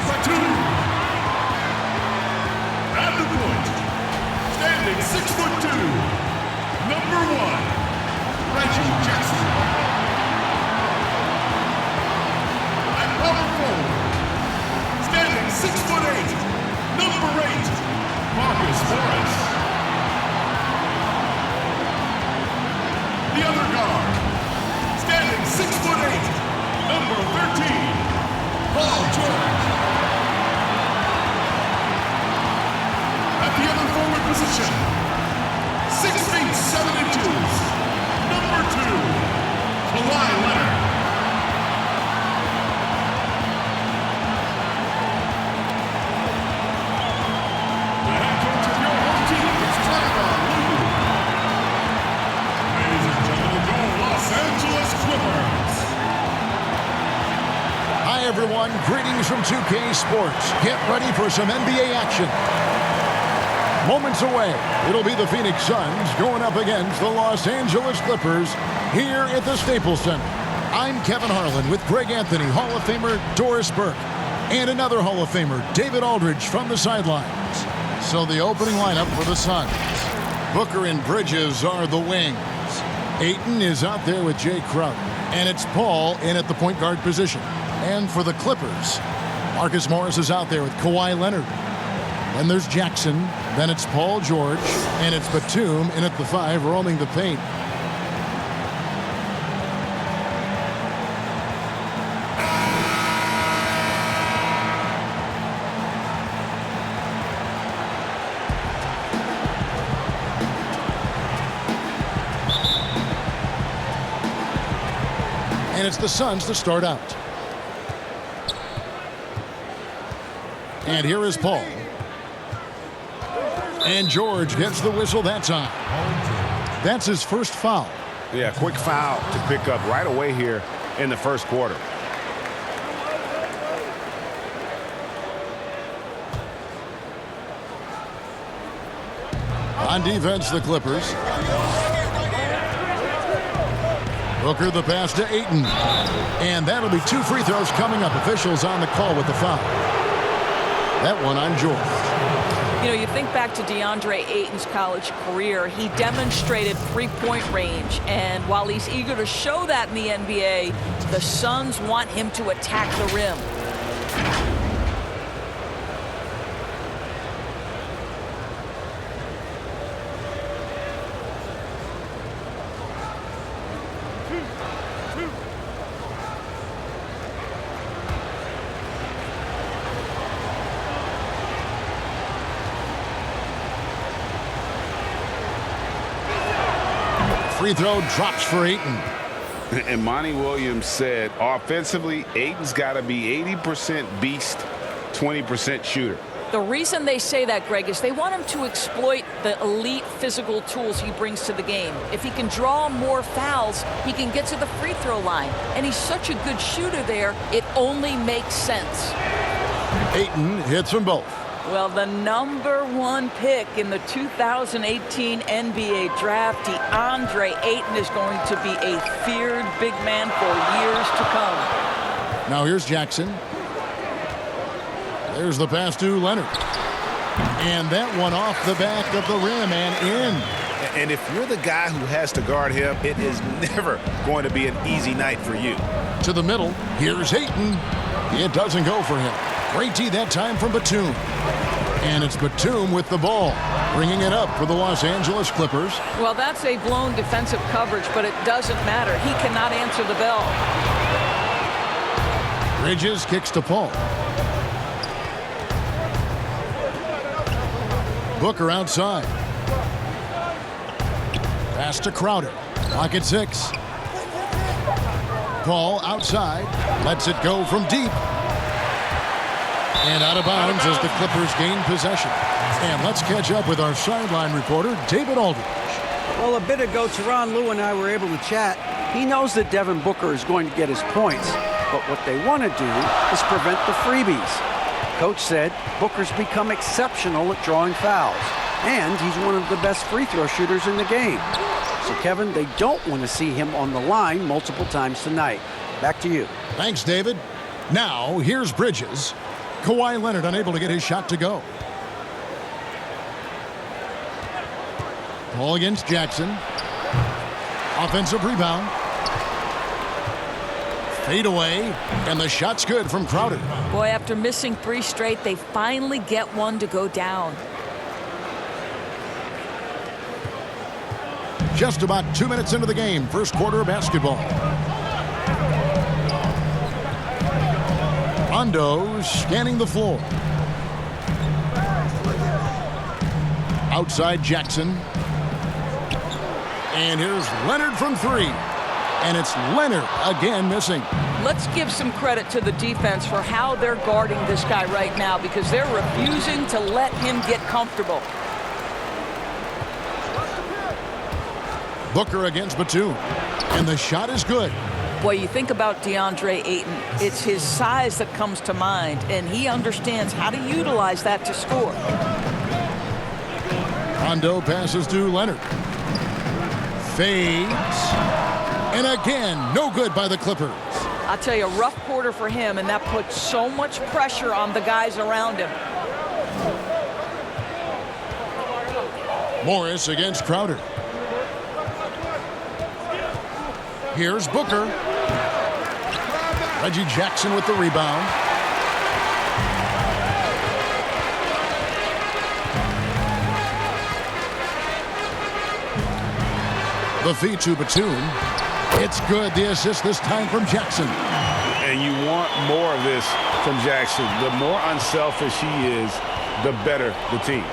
Batum. At the point, standing 6'2", number 1, Reggie Jackson. At power forward, standing 6'8", number 8, Marcus Morris. The other guard, standing 6'8", number 13, Paul George. At the other forward position, 6 feet 7 inches, number 2, Kawhi Leonard. The head coach of your home team is Tyronn Lue. Ladies and gentlemen, your Los Angeles Clippers. Hi, everyone. Greetings from 2K Sports. Get ready for some NBA action. Moments away, it'll be the Phoenix Suns going up against the Los Angeles Clippers here at the Staples Center. I'm Kevin Harlan with Greg Anthony, Hall of Famer Doris Burke, and another Hall of Famer, David Aldridge, from the sidelines. So the opening lineup for the Suns. Booker and Bridges are the wings. Ayton is out there with Jay Crowder, and it's Paul in at the point guard position. And for the Clippers, Marcus Morris is out there with Kawhi Leonard. Then there's Jackson, then it's Paul George, and it's Batum in at the 5, roaming the paint. And it's the Suns to start out. And here is Paul. And George gets the whistle that time. That's his first foul. Yeah, quick foul to pick up right away here in the first quarter. On defense, the Clippers. Booker the pass to Ayton. And that'll be 2 free throws coming up. Officials on the call with the foul. That one on George. You know, you think back to DeAndre Ayton's college career, he demonstrated three-point range, and while he's eager to show that in the NBA, the Suns want him to attack the rim. Free throw drops for Ayton. And Monty Williams said, offensively, Ayton's got to be 80% beast, 20% shooter. The reason they say that, Greg, is they want him to exploit the elite physical tools he brings to the game. If he can draw more fouls, he can get to the free throw line. And he's such a good shooter there, it only makes sense. Ayton hits them both. Well, the #1 pick in the 2018 NBA draft, DeAndre Ayton, is going to be a feared big man for years to come. Now here's Jackson. There's the pass to Leonard. And that one off the back of the rim and in. And if you're the guy who has to guard him, it is never going to be an easy night for you. To the middle, here's Ayton. It doesn't go for him. Great D that time from Batum. And it's Batum with the ball, bringing it up for the Los Angeles Clippers. Well, that's a blown defensive coverage, but it doesn't matter. He cannot answer the bell. Bridges kicks to Paul. Booker outside. Pass to Crowder. Clock at 6. Paul outside. Lets it go from deep. And out of bounds as the Clippers gain possession. And let's catch up with our sideline reporter, David Aldridge. Well, a bit ago, Tyronn Lue and I were able to chat. He knows that Devin Booker is going to get his points, but what they want to do is prevent the freebies. Coach said Booker's become exceptional at drawing fouls, and he's one of the best free throw shooters in the game. So, Kevin, they don't want to see him on the line multiple times tonight. Back to you. Thanks, David. Now, here's Bridges. Kawhi Leonard unable to get his shot to go. Ball against Jackson. Offensive rebound. Fade away, and the shot's good from Crowder. Boy, after missing 3 straight, they finally get one to go down. Just about 2 minutes into the game, first quarter of basketball. Rondo scanning the floor. Outside Jackson. And here's Leonard from 3. And it's Leonard again missing. Let's give some credit to the defense for how they're guarding this guy right now, because they're refusing to let him get comfortable. Booker against Batum. And the shot is good. Boy, you think about DeAndre Ayton, it's his size that comes to mind, and he understands how to utilize that to score. Rondo passes to Leonard. Fades. And again, no good by the Clippers. I'll tell you, a rough quarter for him, and that puts so much pressure on the guys around him. Morris against Crowder. Here's Booker. Reggie Jackson with the rebound. The feed to Batum. It's good. The assist this time from Jackson. And you want more of this from Jackson. The more unselfish he is, the better the team.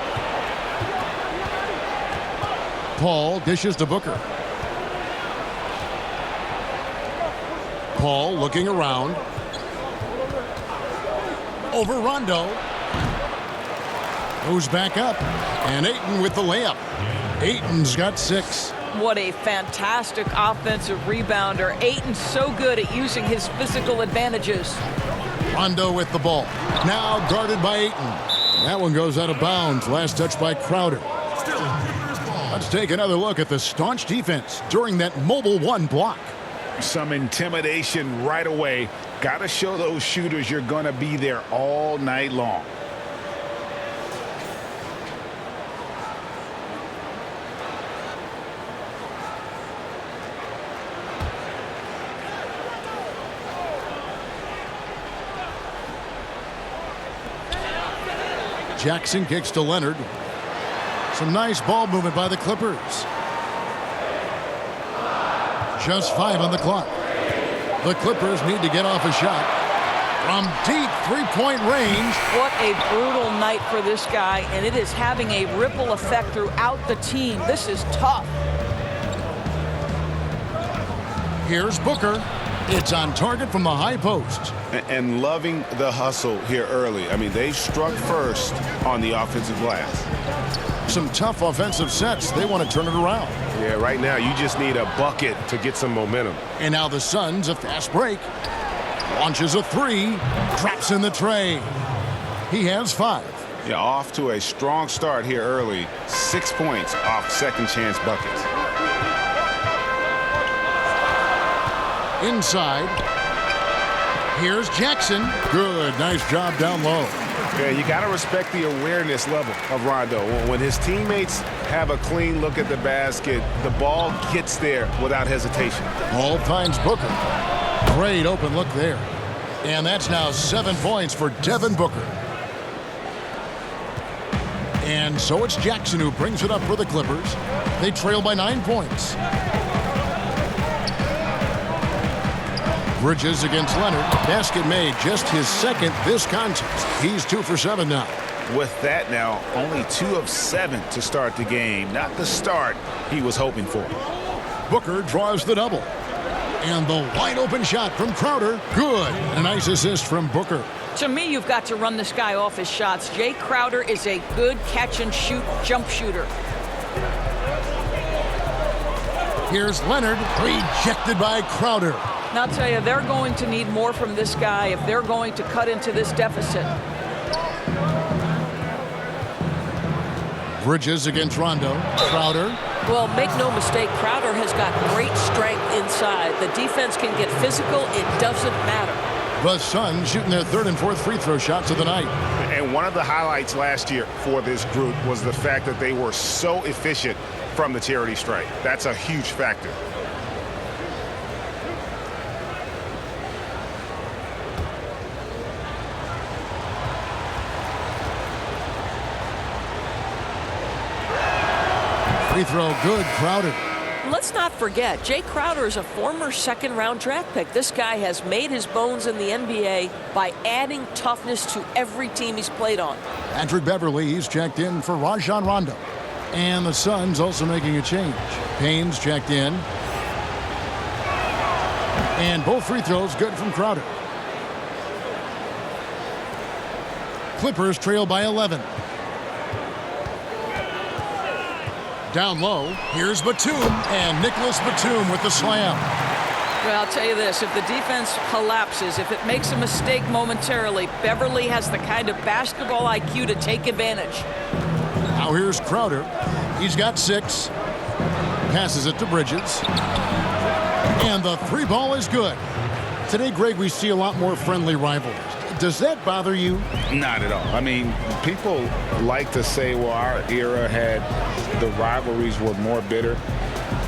Paul dishes to Booker. Paul looking around. Over Rondo. Goes back up. And Ayton with the layup. Ayton's got 6. What a fantastic offensive rebounder. Ayton's so good at using his physical advantages. Rondo with the ball. Now guarded by Ayton. That one goes out of bounds. Last touch by Crowder. Let's take another look at the staunch defense during that mobile 1 block. Some intimidation right away. Got to show those shooters you're going to be there all night long. Jackson kicks to Leonard. Some nice ball movement by the Clippers. Just 5 on the clock. The Clippers need to get off a shot from deep 3-point range. What a brutal night for this guy, and it is having a ripple effect throughout the team. This is tough. Here's Booker. It's on target from the high post. And loving the hustle here early. I mean, they struck first on the offensive glass. Some tough offensive sets. They want to turn it around. Yeah, right now you just need a bucket to get some momentum. And now the Suns, a fast break. Launches a 3. Drops in the tray. He has 5. Yeah, off to a strong start here early. 6 points off second chance buckets. Inside. Here's Jackson. Good. Nice job down low. Yeah, you got to respect the awareness level of Rondo. When his teammates have a clean look at the basket, the ball gets there without hesitation. Ball finds Booker. Great open look there. And that's now 7 points for Devin Booker. And so it's Jackson who brings it up for the Clippers. They trail by 9 points. Bridges against Leonard. Basket made, just his second this contest. He's 2 for 7 now. With that now, only 2 of 7 to start the game. Not the start he was hoping for. Booker draws the double. And the wide open shot from Crowder. Good. A nice assist from Booker. To me, you've got to run this guy off his shots. Jay Crowder is a good catch-and-shoot jump shooter. Here's Leonard. Rejected by Crowder. Now, I'll tell you, they're going to need more from this guy if they're going to cut into this deficit. Bridges against Rondo. Crowder. Well, make no mistake, Crowder has got great strength inside. The defense can get physical. It doesn't matter. The Suns shooting their third and fourth free throw shots of the night. And one of the highlights last year for this group was the fact that they were so efficient from the charity stripe. That's a huge factor. Free throw good. Crowder. Let's not forget, Jay Crowder is a former second-round draft pick. This guy has made his bones in the NBA by adding toughness to every team he's played on. Patrick Beverly, he's checked in for Rajon Rondo. And the Suns also making a change. Payne's checked in. And both free throws good from Crowder. Clippers trail by 11. Down low, here's Batum, and Nicholas Batum with the slam. Well, I'll tell you this, if the defense collapses, if it makes a mistake momentarily, Beverly has the kind of basketball IQ to take advantage. Now here's Crowder. He's got 6. Passes it to Bridges. And the 3 ball is good. Today, Greg, we see a lot more friendly rivalries. Does that bother you? Not at all. I mean, people like to say, well, our era had the rivalries were more bitter.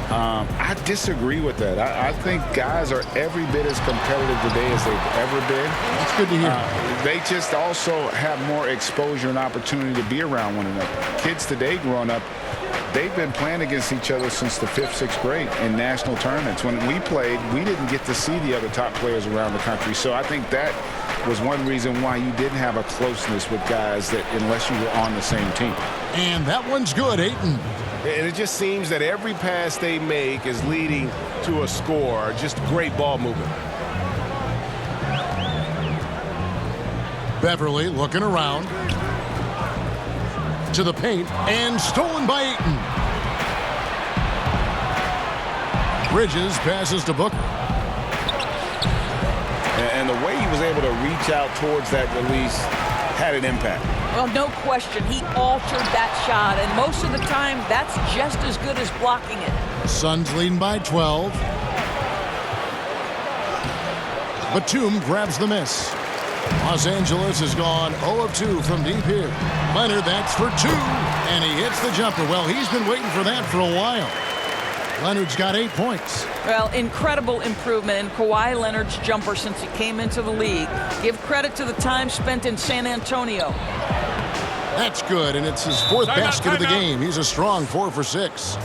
I disagree with that. I think guys are every bit as competitive today as they've ever been. That's good to hear. They just also have more exposure and opportunity to be around one another. Kids today growing up, they've been playing against each other since the 5th, 6th grade in national tournaments. When we played, we didn't get to see the other top players around the country. So I think that was one reason why you didn't have a closeness with guys that unless you were on the same team. And that one's good, Ayton. And it just seems that every pass they make is leading to a score. Just great ball movement. Beverly looking around. To the paint, and stolen by Ayton. Bridges passes to Booker. And the way he was able to reach out towards that release had an impact. Well, no question, he altered that shot, and most of the time, that's just as good as blocking it. Suns leading by 12. Batum grabs the miss. Los Angeles has gone 0 of 2 from deep here. Leonard, that's for 2, and he hits the jumper. Well, he's been waiting for that for a while. Leonard's got 8 points. Well, incredible improvement in Kawhi Leonard's jumper since he came into the league. Give credit to the time spent in San Antonio. That's good, and it's his 4th basket of the game. He's a strong 4 for 6.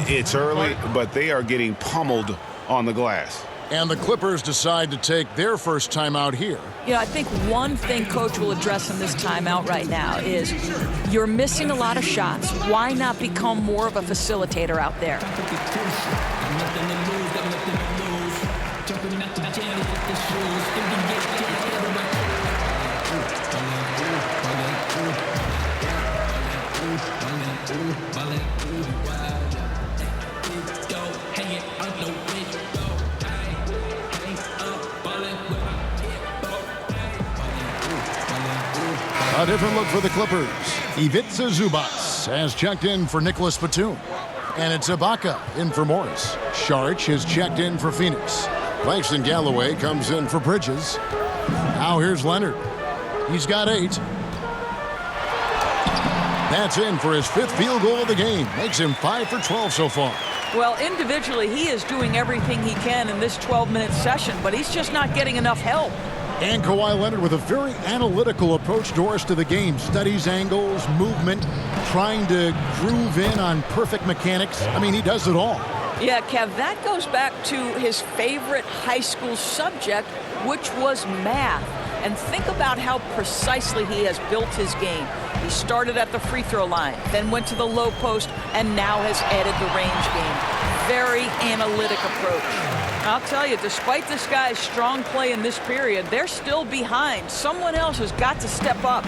It's early, but they are getting pummeled on the glass. And the Clippers decide to take their first timeout here. You know, I think one thing Coach will address in this timeout right now is you're missing a lot of shots. Why not become more of a facilitator out there? A different look for the Clippers. Ivica Zubac has checked in for Nicholas Batum. And it's Ibaka in for Morris. Saric has checked in for Phoenix. Langston Galloway comes in for Bridges. Now here's Leonard. He's got 8. That's in for his 5th field goal of the game. Makes him 5 for 12 so far. Well, individually, he is doing everything he can in this 12-minute session, but he's just not getting enough help. And Kawhi Leonard with a very analytical approach Doris to the game. Studies angles, movement, trying to groove in on perfect mechanics. I mean, he does it all. Yeah, Kev, that goes back to his favorite high school subject, which was math. And think about how precisely he has built his game. He started at the free throw line, then went to the low post, and now has added the range game. Very analytic approach. I'll tell you, despite this guy's strong play in this period, they're still behind. Someone else has got to step up.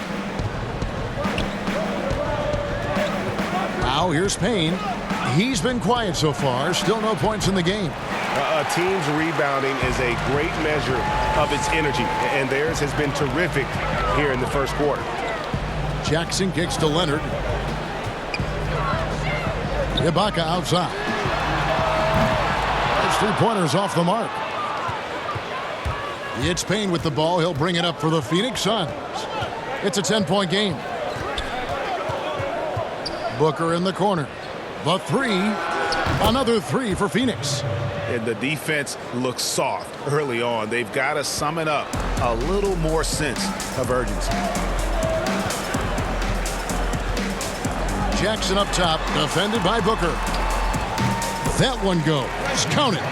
Now here's Payne. He's been quiet so far. Still no points in the game. A team's rebounding is a great measure of its energy, and theirs has been terrific here in the first quarter. Jackson kicks to Leonard. Ibaka outside. His 3-pointers off the mark. It's Payne with the ball. He'll bring it up for the Phoenix Suns. It's a 10-point game. Booker in the corner. The three. Another three for Phoenix. And the defense looks soft early on. They've got to sum it up. A little more sense of urgency. Jackson up top, defended by Booker. That one goes. Count it.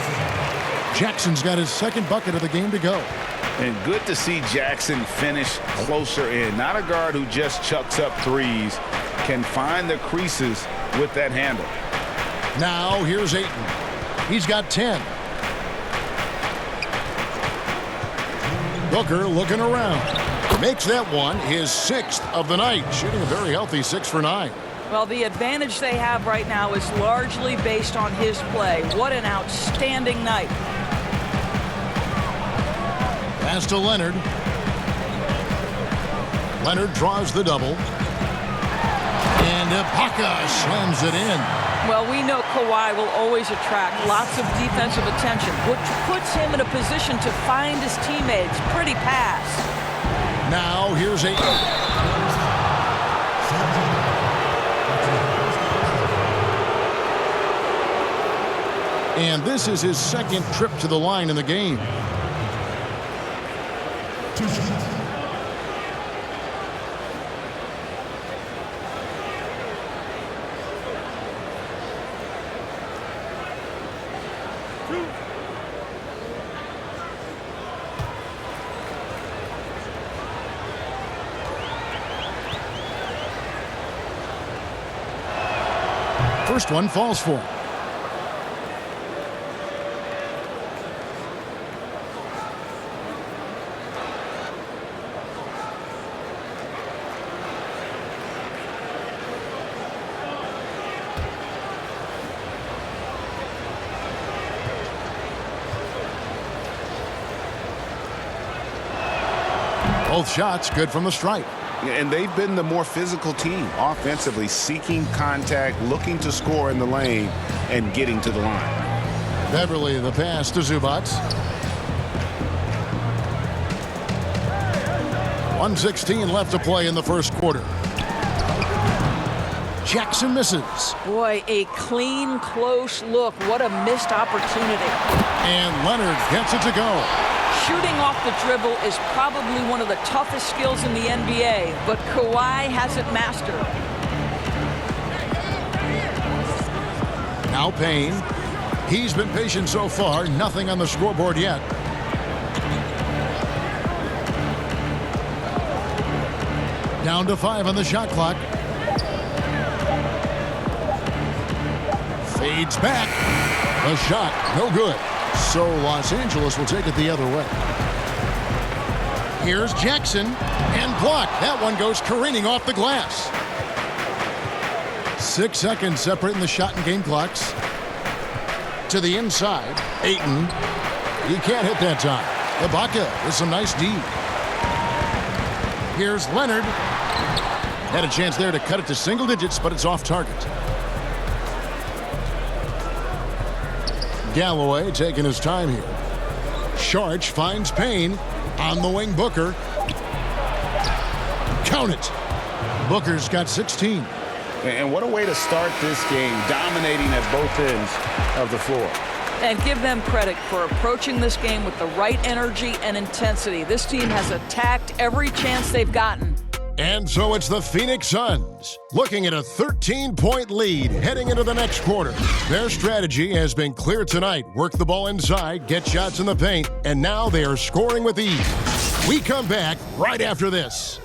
Jackson's got his second bucket of the game to go. And good to see Jackson finish closer in. Not a guard who just chucks up threes. Can find the creases with that handle. Now here's Ayton. He's got 10. Booker looking around. Makes that one his 6th of the night. Shooting a very healthy 6 for 9. Well, the advantage they have right now is largely based on his play. What an outstanding night. Pass to Leonard. Leonard draws the double. And Ibaka slams it in. Well, we know Kawhi will always attract lots of defensive attention, which puts him in a position to find his teammates. Pretty pass. Now here's Ayton. And this is his second trip to the line in the game. First one falls for him. Both shots good from the stripe. And they've been the more physical team offensively, seeking contact, looking to score in the lane, and getting to the line. Beverly the pass to Zubac. 1:16 left to play in the first quarter. Jackson misses. Boy, a clean, close look. What a missed opportunity. And Leonard gets it to go. Shooting off the dribble is probably one of the toughest skills in the NBA, but Kawhi has it mastered. Now Payne. He's been patient so far. Nothing on the scoreboard yet. Down to 5 on the shot clock. Fades back. The shot, no good. So Los Angeles will take it the other way. Here's Jackson, and blocked. That one goes careening off the glass. 6 seconds separating the shot and game clocks. To the inside, Ayton. He can't hit that time. Ibaka with some nice D. Here's Leonard. Had a chance there to cut it to single digits, but it's off target. Galloway taking his time here. Sharch finds Payne. On the wing, Booker. Count it. Booker's got 16. And what a way to start this game, dominating at both ends of the floor. And give them credit for approaching this game with the right energy and intensity. This team has attacked every chance they've gotten. And so it's the Phoenix Suns looking at a 13-point lead heading into the next quarter. Their strategy has been clear tonight. Work the ball inside, get shots in the paint, and now they are scoring with ease. We come back right after this.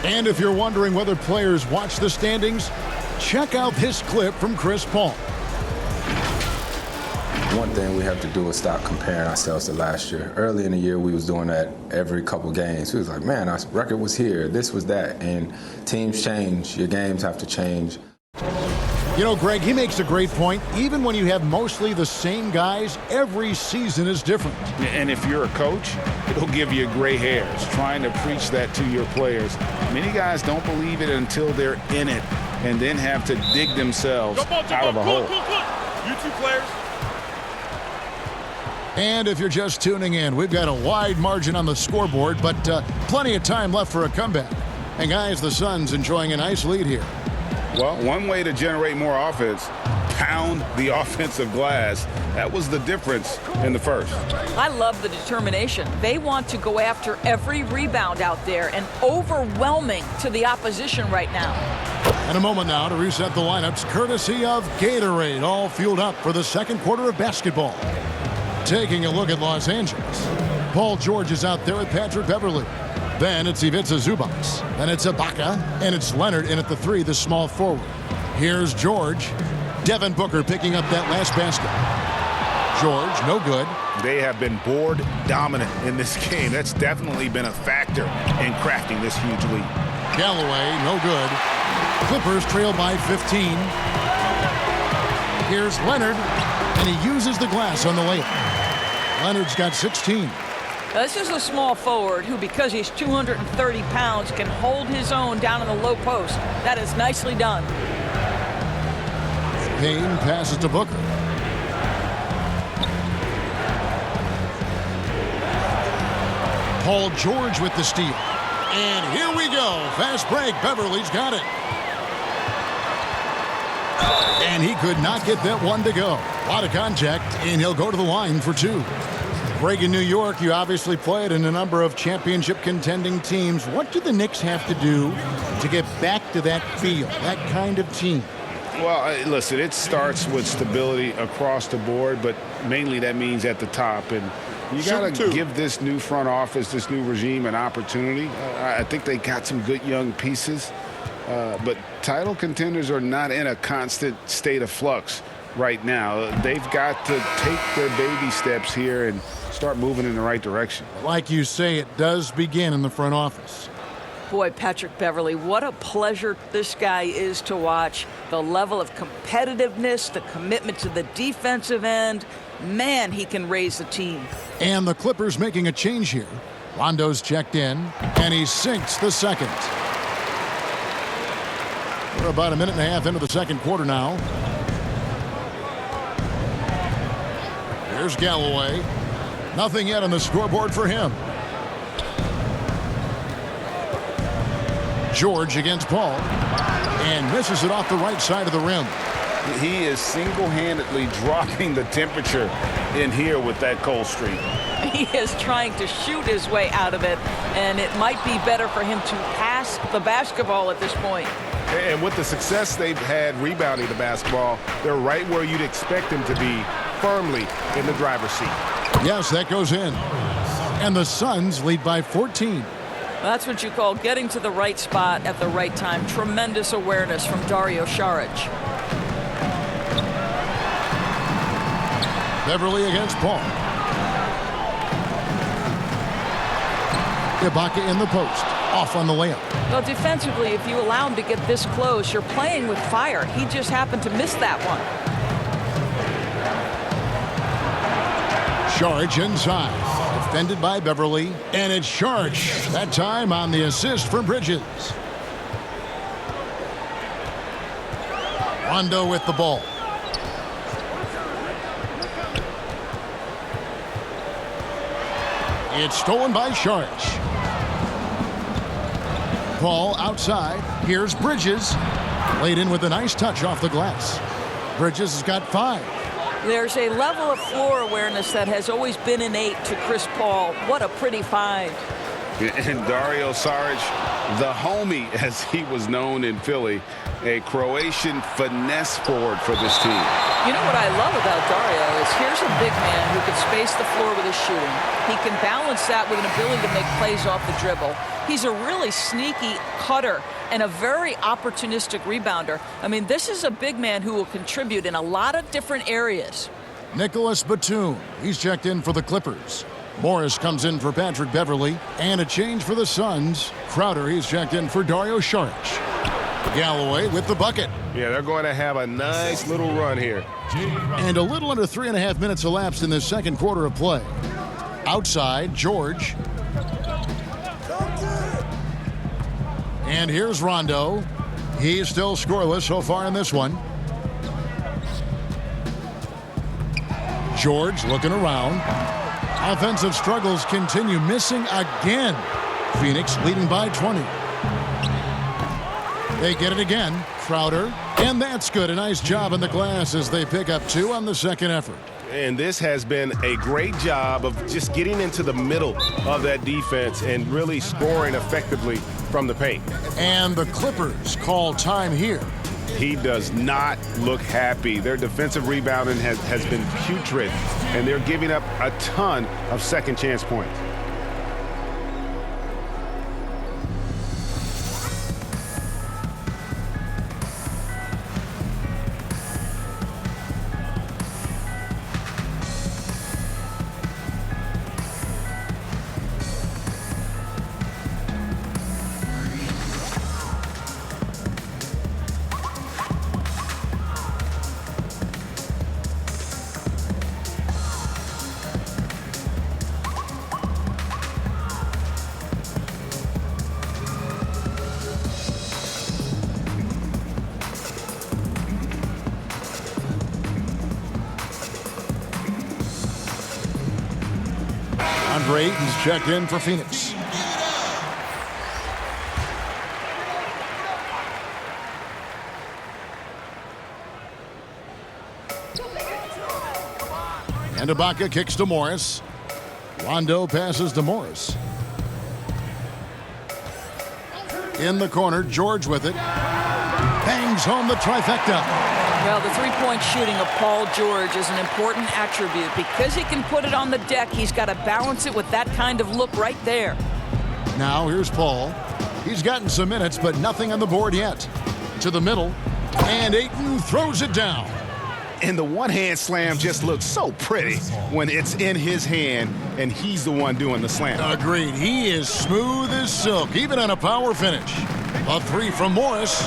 And if you're wondering whether players watch the standings, check out this clip from Chris Paul. One thing we have to do is stop comparing ourselves to last year. Early in the year, we was doing that every couple games. We was like, man, our record was here, this was that. And teams change, your games have to change. You know, Greg, he makes a great point. Even when you have mostly the same guys, every season is different. And if you're a coach, it'll give you gray hairs trying to preach that to your players. Many guys don't believe it until they're in it and then have to dig themselves out of a hole. You two players. And if you're just tuning in, we've got a wide margin on the scoreboard, but plenty of time left for a comeback. And guys, the Suns enjoying a nice lead here. Well, one way to generate more offense, pound the offensive glass. That was the difference in the first. I love the determination. They want to go after every rebound out there and overwhelming to the opposition right now. And a moment now to reset the lineups, courtesy of Gatorade, all fueled up for the second quarter of basketball. Taking a look at Los Angeles. Paul George is out there with Patrick Beverley. Then it's Ivica Zubac. Then it's Ibaka. And it's Leonard in at the 3, the small forward. Here's George. Devin Booker picking up that last basket. George, no good. They have been board dominant in this game. That's definitely been a factor in crafting this huge lead. Galloway, no good. Clippers trail by 15. Here's Leonard. And he uses the glass on the layup. Leonard's got 16. Now, this is a small forward who, because he's 230 pounds, can hold his own down in the low post. That is nicely done. Payne passes to Booker. Paul George with the steal. And here we go. Fast break. Beverly's got it. And he could not get that one to go. A lot of contact, and he'll go to the line for 2. Greg, in New York, you obviously played in a number of championship contending teams. What do the Knicks have to do to get back to that feel, that kind of team? Well, listen, it starts with stability across the board, but mainly that means at the top. And you got to give this new front office, this new regime, an opportunity. I think they got some good young pieces, but title contenders are not in a constant state of flux right now. They've got to take their baby steps here and start moving in the right direction. Like you say, it does begin in the front office. Boy, Patrick Beverley, what a pleasure this guy is to watch. The level of competitiveness, the commitment to the defensive end. Man, he can raise the team. And the Clippers making a change here. Rondo's checked in, and he sinks the second. We're about a minute and a half into the second quarter now. Here's Galloway. Nothing yet on the scoreboard for him. George against Paul. And misses it off the right side of the rim. He is single-handedly dropping the temperature in here with that cold streak. He is trying to shoot his way out of it, and it might be better for him to pass the basketball at this point. And with the success they've had rebounding the basketball, they're right where you'd expect them to be, firmly in the driver's seat. Yes, that goes in. And the Suns lead by 14. That's what you call getting to the right spot at the right time. Tremendous awareness from Dario Saric. Beverly against Paul. Ibaka in the post. Off on the layup. Well, defensively, if you allow him to get this close, you're playing with fire. He just happened to miss that one. Saric inside. Defended by Beverly. And it's Saric. That time on the assist from Bridges. Rondo with the ball. It's stolen by Saric. Paul outside. Here's Bridges. Laid in with a nice touch off the glass. Bridges has got 5. There's a level of floor awareness that has always been innate to Chris Paul. What a pretty find. And Dario Saric, the homie, as he was known in Philly, a Croatian finesse forward for this team. You know what I love about Dario is here's a big man who can space the floor with his shooting. He can balance that with an ability to make plays off the dribble. He's a really sneaky cutter and a very opportunistic rebounder. I mean, this is a big man who will contribute in a lot of different areas. Nicholas Batum, he's checked in for the Clippers. Morris comes in for Patrick Beverly. And a change for the Suns. Crowder, he's checked in for Dario Saric. Galloway with the bucket. Yeah, they're going to have a nice little run here. And a little under 3.5 minutes elapsed in this second quarter of play. Outside, George. And here's Rondo. He's still scoreless so far in this one. George looking around. Offensive struggles continue, missing again. Phoenix leading by 20. They get it again. Crowder. And that's good. A nice job in the glass as they pick up 2 on the second effort. And this has been a great job of just getting into the middle of that defense and really scoring effectively from the paint. And the Clippers call time here. He does not look happy. Their defensive rebounding has been putrid, and they're giving up a ton of second chance points. He's checked in for Phoenix. And Ibaka kicks to Morris. Rondo passes to Morris. In the corner, George with it. Bangs home the trifecta. Well, the three-point shooting of Paul George is an important attribute. Because he can put it on the deck, he's got to balance it with that kind of look right there. Now here's Paul. He's gotten some minutes, but nothing on the board yet. To the middle, and Ayton throws it down. And the one-hand slam just looks so pretty when it's in his hand and he's the one doing the slam. Agreed. He is smooth as silk, even on a power finish. A 3 from Morris.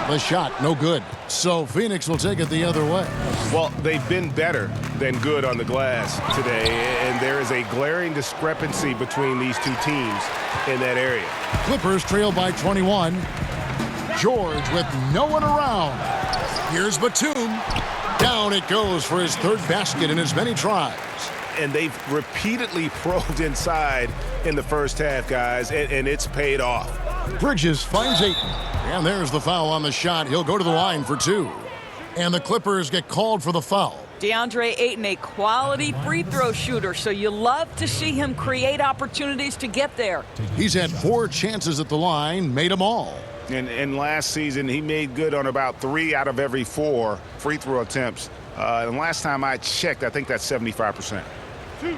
The shot, no good. So Phoenix will take it the other way. Well, they've been better than good on the glass today, and there is a glaring discrepancy between these two teams in that area. Clippers trail by 21. George with no one around. Here's Batum. Down it goes for his third basket in as many tries. And they've repeatedly probed inside in the first half, guys, and it's paid off. Bridges finds Ayton. And there's the foul on the shot. He'll go to the line for 2. And the Clippers get called for the foul. DeAndre Ayton, a quality free throw shooter, so you love to see him create opportunities to get there. He's had 4 chances at the line, made them all. And last season, he made good on about 3 out of every 4 free throw attempts. And last time I checked, I think that's 75%. 2.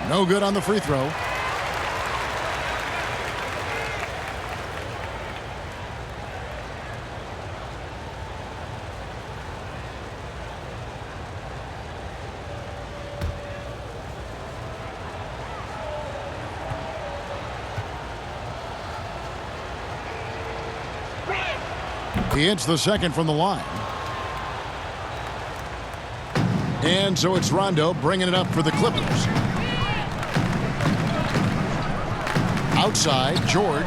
No good on the free throw. He hits the second from the line. And so it's Rondo bringing it up for the Clippers. Outside, George.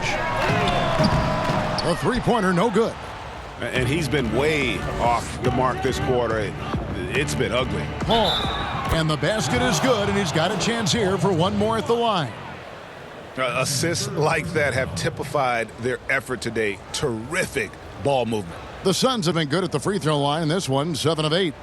A three-pointer, no good. And he's been way off the mark this quarter. It's been ugly. Paul. And the basket is good, and he's got a chance here for one more at the line. Assists like that have typified their effort today. Terrific ball movement. The Suns have been good at the free throw line in this one, 7 of 8.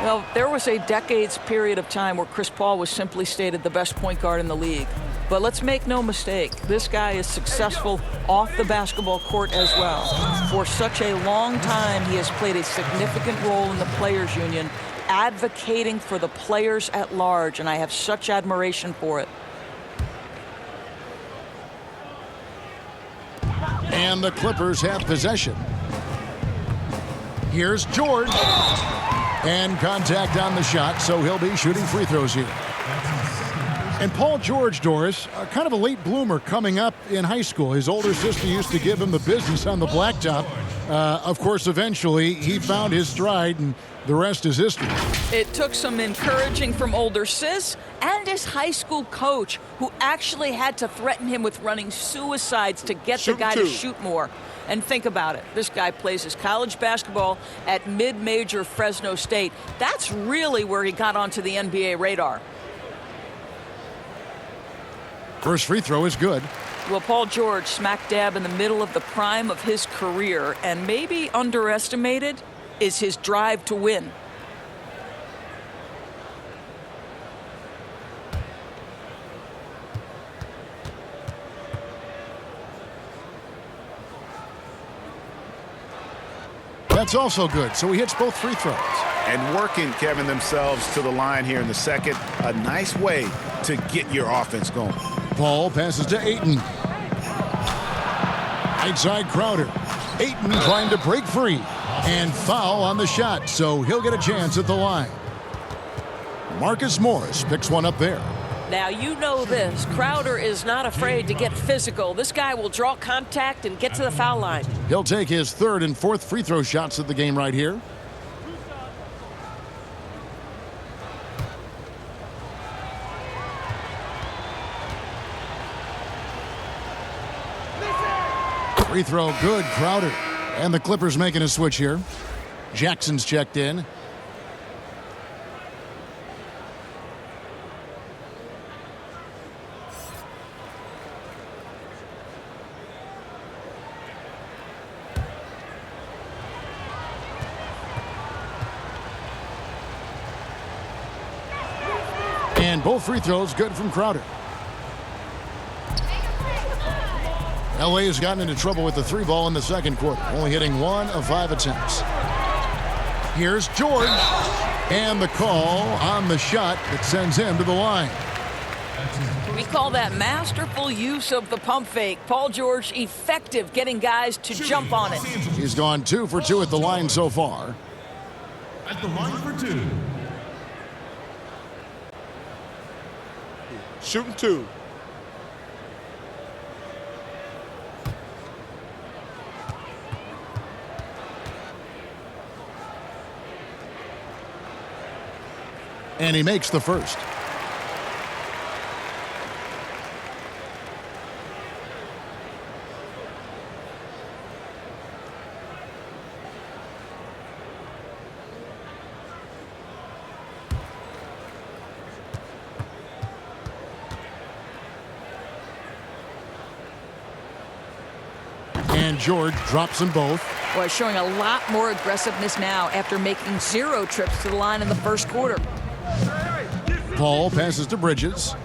Well, there was a decades period of time where Chris Paul was simply stated the best point guard in the league. But let's make no mistake, this guy is successful off the basketball court as well. For such a long time, he has played a significant role in the Players Union, advocating for the players at large, and I have such admiration for it. And the Clippers have possession. Here's George. And contact on the shot, so he'll be shooting free throws here. And Paul George, Doris, kind of a late bloomer coming up in high school. His older sister used to give him the business on the blacktop. Of course, eventually, he found his stride, and the rest is history. It took some encouraging from older sis and his high school coach, who actually had to threaten him with running suicides to get the guy to shoot more. And think about it. This guy plays his college basketball at mid-major Fresno State. That's really where he got onto the NBA radar. First free throw is good. Well, Paul George, smack dab in the middle of the prime of his career, and maybe underestimated is his drive to win. That's also good, so he hits both free throws. And working, Kevin, themselves to the line here in the second. A nice way to get your offense going. Paul passes to Ayton. Right side Crowder. Ayton trying to break free. And foul on the shot, so he'll get a chance at the line. Marcus Morris picks one up there. Now, you know this. Crowder is not afraid to get physical. This guy will draw contact and get to the foul line. He'll take his third and fourth free throw shots of the game right here. Free throw good, Crowder. And the Clippers making a switch here. Jackson's checked in. And both free throws good from Crowder. LA has gotten into trouble with the three ball in the second quarter, only hitting 1 of 5 attempts. Here's George, and the call on the shot that sends him to the line. We call that masterful use of the pump fake. Paul George effective getting guys to jump on it. He's gone 2 for 2 at the line so far. At the line for 2. Shooting 2. And he makes the first. And George drops them both. Boy, showing a lot more aggressiveness now after making 0 trips to the line in the first quarter. Paul passes to Bridges.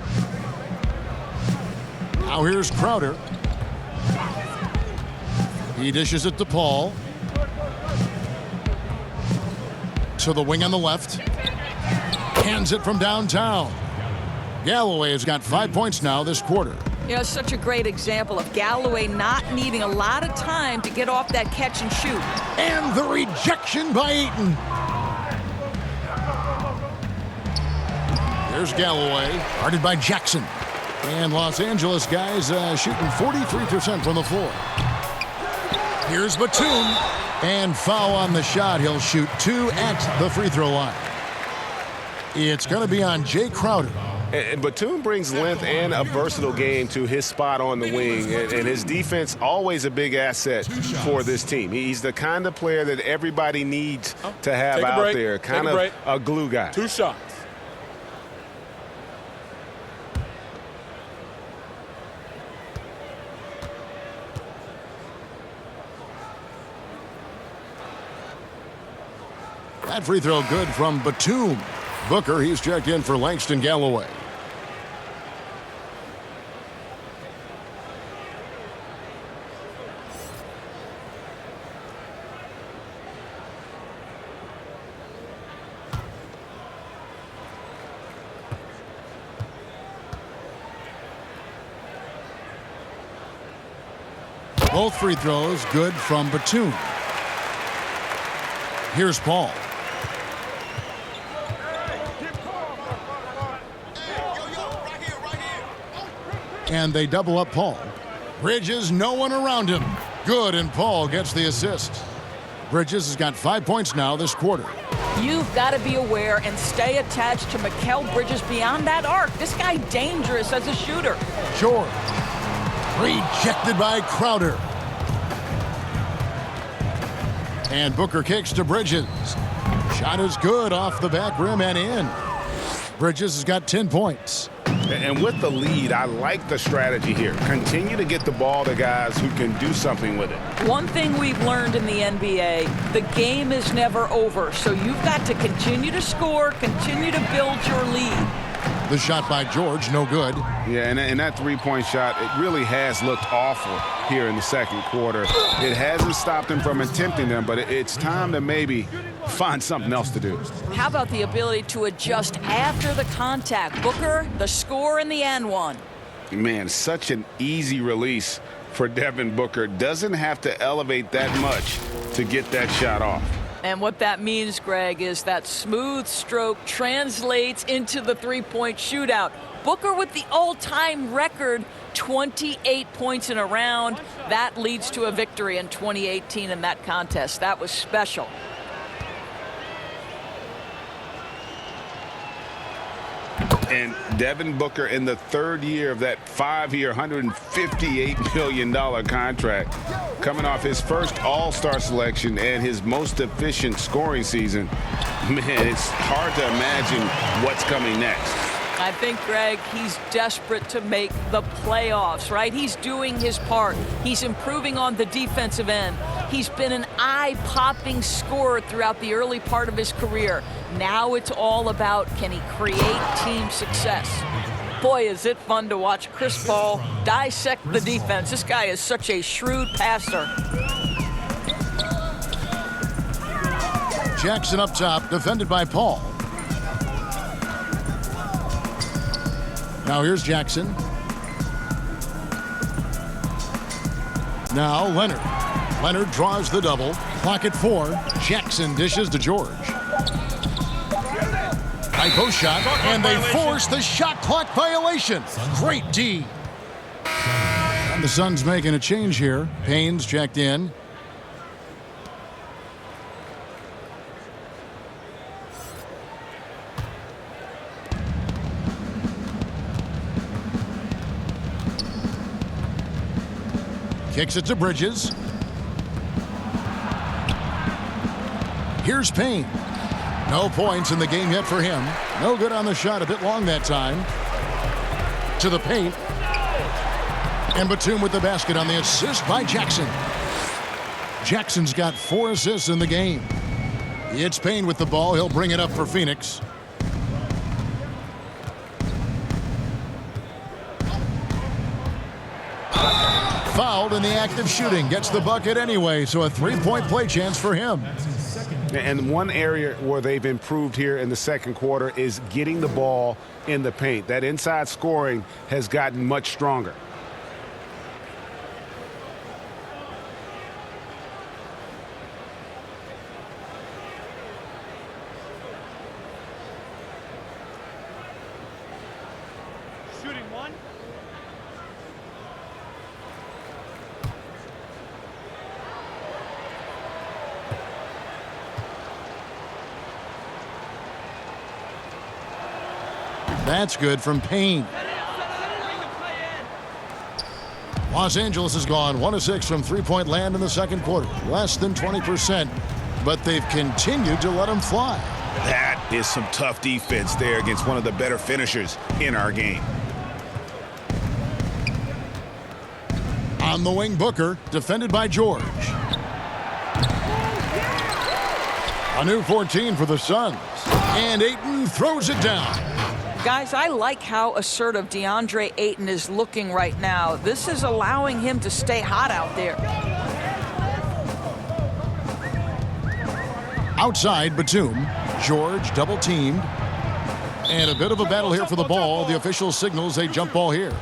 Now here's Crowder. He dishes it to Paul. To the wing on the left. Hands it from downtown. Galloway has got 5 points now this quarter. You know, such a great example of Galloway not needing a lot of time to get off that catch and shoot. And the rejection by Ayton. There's Galloway, guarded by Jackson. And Los Angeles guys shooting 43% from the floor. Here's Batum. And foul on the shot. He'll shoot 2 at the free throw line. It's going to be on Jay Crowder. And Batum brings length and a versatile game to his spot on the wing. And his defense, always a big asset for this team. He's the kind of player that everybody needs to have out there. Kind of a glue guy. 2 shots. That free throw good from Batum. Booker, he's checked in for Langston Galloway. Both free throws good from Batum. Here's Paul. And they double up Paul. Bridges, no one around him. Good, and Paul gets the assist. Bridges has got 5 points now this quarter. You've got to be aware and stay attached to Mikal Bridges beyond that arc. This guy dangerous as a shooter. George. Rejected by Crowder. And Booker kicks to Bridges. Shot is good off the back rim and in. Bridges has got 10 points. And with the lead, I like the strategy here. Continue to get the ball to guys who can do something with it. One thing we've learned in the NBA, the game is never over. So you've got to continue to score, continue to build your lead. The shot by George, no good. Yeah, and that three-point shot, it really has looked awful here in the second quarter. It hasn't stopped him from attempting them, but it's time to maybe find something else to do. How about the ability to adjust after the contact? Booker, the score in the and one. Man, such an easy release for Devin Booker. Doesn't have to elevate that much to get that shot off. And what that means, Greg, is that smooth stroke translates into the three-point shootout. Booker with the all-time record, 28 points in a round. That leads to a victory in 2018 in that contest. That was special. And Devin Booker in the third year of that 5-year, $158 million contract, coming off his first All-Star selection and his most efficient scoring season. Man, it's hard to imagine what's coming next. I think, Greg, he's desperate to make the playoffs, right? He's doing his part. He's improving on the defensive end. He's been an eye-popping scorer throughout the early part of his career. Now it's all about, can he create team success? Boy, is it fun to watch Chris Paul dissect the defense. This guy is such a shrewd passer. Jackson up top, defended by Paul. Now here's Jackson. Now Leonard. Leonard draws the double. Clock at 4. Jackson dishes to George. High post shot, and they force the shot clock violation. Great D. And the Suns making a change here. Payne's checked in. Kicks it to Bridges. Here's Payne. No points in the game yet for him. No good on the shot, a bit long that time. To the paint. And Batum with the basket on the assist by Jackson. Jackson's got 4 assists in the game. It's Payne with the ball. He'll bring it up for Phoenix. Fouled in the act of shooting. Gets the bucket anyway, so a 3-point play chance for him. And one area where they've improved here in the second quarter is getting the ball in the paint. That inside scoring has gotten much stronger. Shooting one. That's good from Payne. Los Angeles has gone 1 of 6 from three-point land in the second quarter. Less than 20%, but they've continued to let them fly. That is some tough defense there against one of the better finishers in our game. On the wing, Booker, defended by George. A new 14 for the Suns. And Ayton throws it down. Guys, I like how assertive DeAndre Ayton is looking right now. This is allowing him to stay hot out there. Outside, Batum. George double teamed. And a bit of a battle here for the ball. The official signals a jump ball here.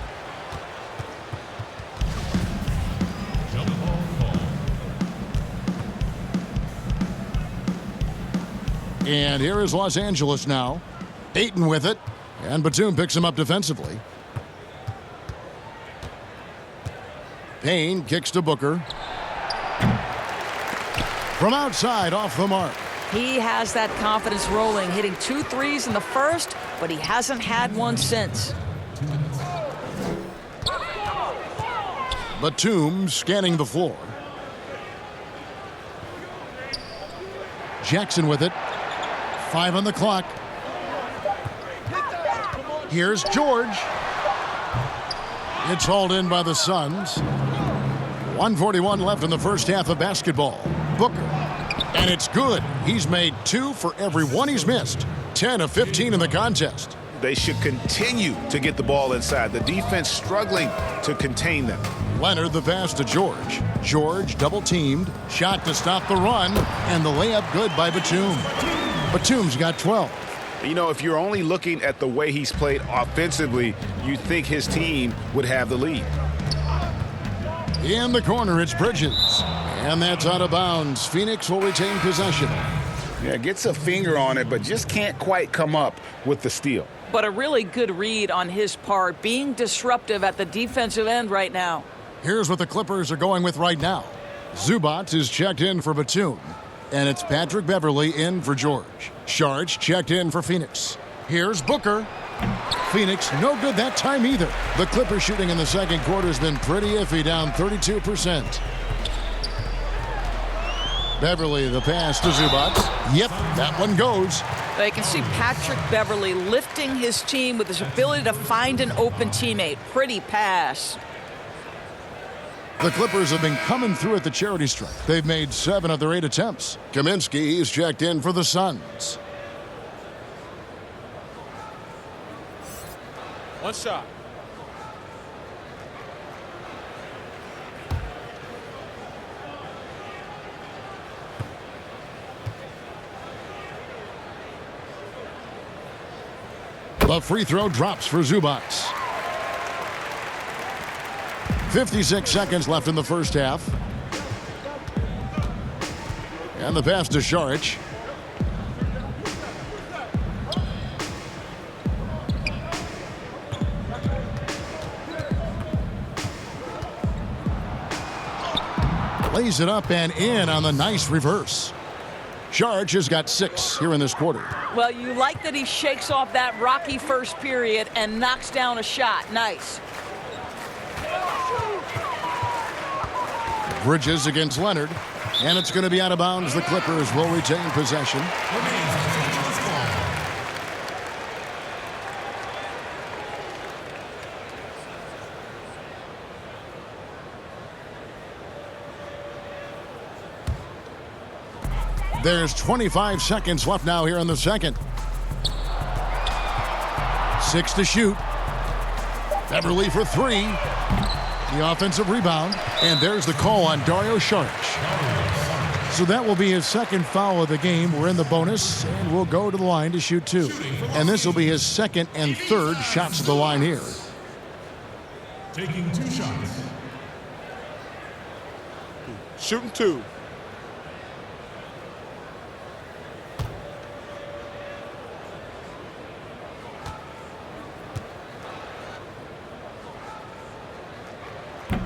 And here is Los Angeles now. Ayton with it. And Batum picks him up defensively. Payne kicks to Booker. From outside, off the mark. He has that confidence rolling, hitting 2 threes in the first, but he hasn't had one since. Batum scanning the floor. Jackson with it. 5 on the clock. Here's George. It's hauled in by the Suns. 1:41 left in the first half of basketball. Booker. And it's good. He's made 2 for every one he's missed. 10 of 15 in the contest. They should continue to get the ball inside. The defense struggling to contain them. Leonard the pass to George. George double teamed. Shot to stop the run. And the layup good by Batum. Batum's got 12. You know, if you're only looking at the way he's played offensively, you think his team would have the lead. In the corner, it's Bridges. And that's out of bounds. Phoenix will retain possession. Yeah, gets a finger on it, but just can't quite come up with the steal. But a really good read on his part, being disruptive at the defensive end right now. Here's what the Clippers are going with right now. Zubac is checked in for Batum. And it's Patrick Beverley in for George. Sharch checked in for Phoenix. Here's Booker. Phoenix no good that time either. The Clippers shooting in the second quarter has been pretty iffy, down 32%. Beverley the pass to Zubac. Yep, that one goes. They can see Patrick Beverley lifting his team with his ability to find an open teammate. Pretty pass. The Clippers have been coming through at the charity stripe. They've made 7 of their 8 attempts. Kaminsky is checked in for the Suns. One shot. The free throw drops for Zubac. 56 seconds left in the first half. And the pass to Saric. Lays it up and in on the nice reverse. Saric has got 6 here in this quarter. Well, you like that he shakes off that rocky first period and knocks down a shot. Nice. Bridges against Leonard. And it's going to be out of bounds. The Clippers will retain possession. There's 25 seconds left now here in the second. 6 to shoot. Beverley for 3. The offensive rebound. And there's the call on Dario Saric. So that will be his second foul of the game. We're in the bonus, and we'll go to the line to shoot 2. And this will be his second and third shots at the line here. Taking 2 shots. Shooting 2.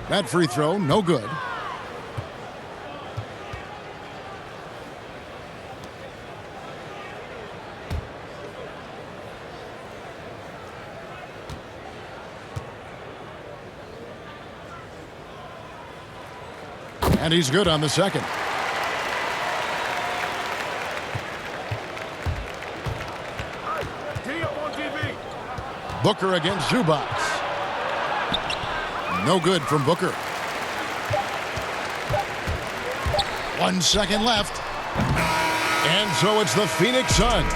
That free throw, no good. And he's good on the second. Booker against Zubac. No good from Booker. 1 second left. And so it's the Phoenix Suns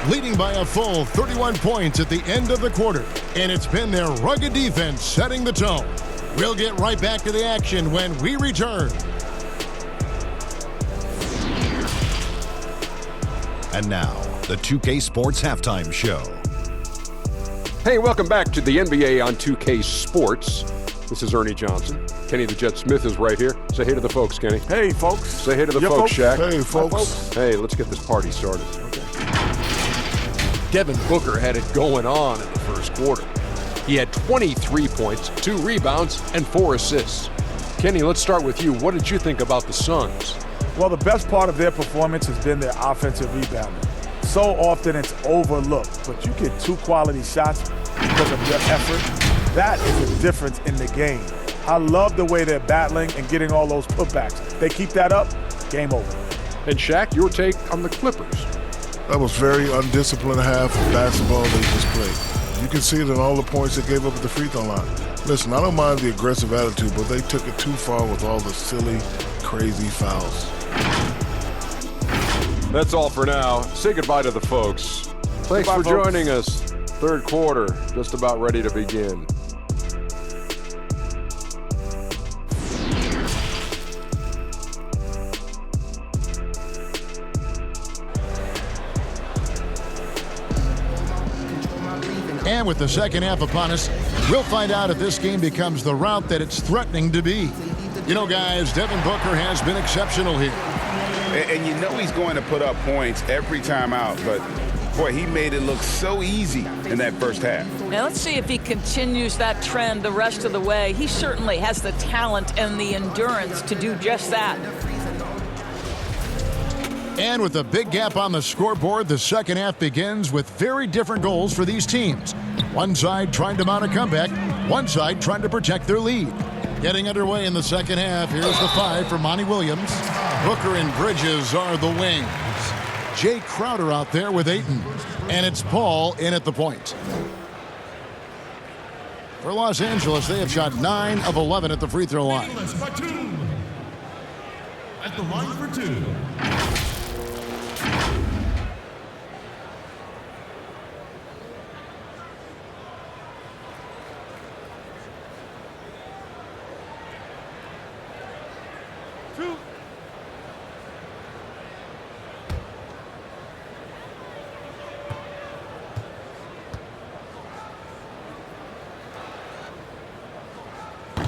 leading by a full 31 points at the end of the quarter. And it's been their rugged defense setting the tone. We'll get right back to the action when we return. And now, the 2K Sports Halftime Show. Hey, welcome back to the NBA on 2K Sports. This is Ernie Johnson. Kenny the Jet Smith is right here. Say hey to the folks, Kenny. Hey, folks. Say hey to the folks, Shaq. Hey, folks. Hey, let's get this party started. Okay. Devin Booker had it going on in the first quarter. He had 23 points, 2 rebounds, and 4 assists. Kenny, let's start with you. What did you think about the Suns? Well, the best part of their performance has been their offensive rebounding. So often it's overlooked, but you get 2 quality shots because of your effort. That is the difference in the game. I love the way they're battling and getting all those putbacks. They keep that up, game over. And Shaq, your take on the Clippers? That was very undisciplined half of basketball they just played. You can see it in all the points they gave up at the free throw line. Listen, I don't mind the aggressive attitude, but they took it too far with all the silly, crazy fouls. That's all for now. Say goodbye to the folks. Thanks Goodbye, for folks. joining us. Third quarter, just about ready to begin. And with the second half upon us, we'll find out if this game becomes the route that it's threatening to be. You know, guys, Devin Booker has been exceptional here. And you know he's going to put up points every time out, but boy, he made it look so easy in that first half. Now let's see if he continues that trend the rest of the way. He certainly has the talent and the endurance to do just that. And with a big gap on the scoreboard, the second half begins with very different goals for these teams. One side trying to mount a comeback, one side trying to protect their lead. Getting underway in the second half, here's the 5 for Monty Williams. Booker and Bridges are the wings. Jay Crowder out there with Ayton. And it's Paul in at the point. For Los Angeles, they have shot 9 of 11 at the free throw line. At the line for 2.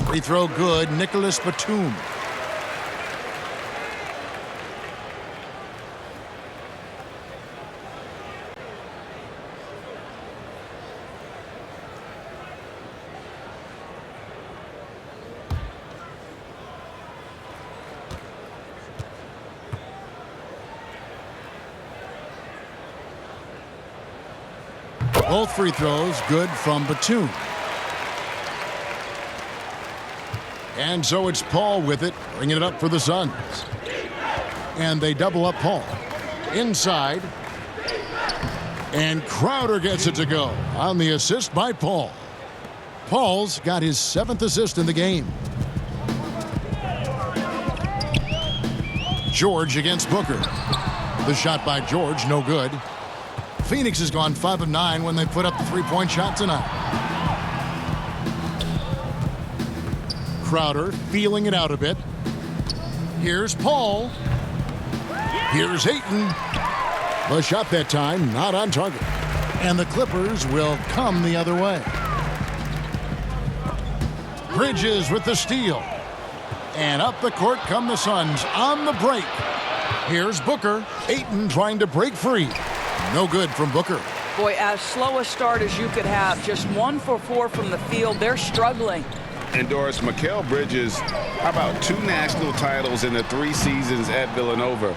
Free throw good, Nicholas Batum. Both free throws good from Batum. And so it's Paul with it, bringing it up for the Suns. And they double up Paul. Inside. And Crowder gets it to go on the assist by Paul. Paul's got his 7th assist in the game. George against Booker. The shot by George, no good. Phoenix has gone 5 of 9 when they put up the 3-point shot tonight. Crowder feeling it out a bit. Here's Paul. Here's Ayton. The shot that time not on target. And the Clippers will come the other way. Bridges with the steal. And up the court come the Suns on the break. Here's Booker. Ayton trying to break free. No good from Booker. Boy, as slow a start as you could have. Just 1 for 4 from the field. They're struggling. And Doris, Mikal Bridges, how about 2 national titles in the 3 seasons at Villanova?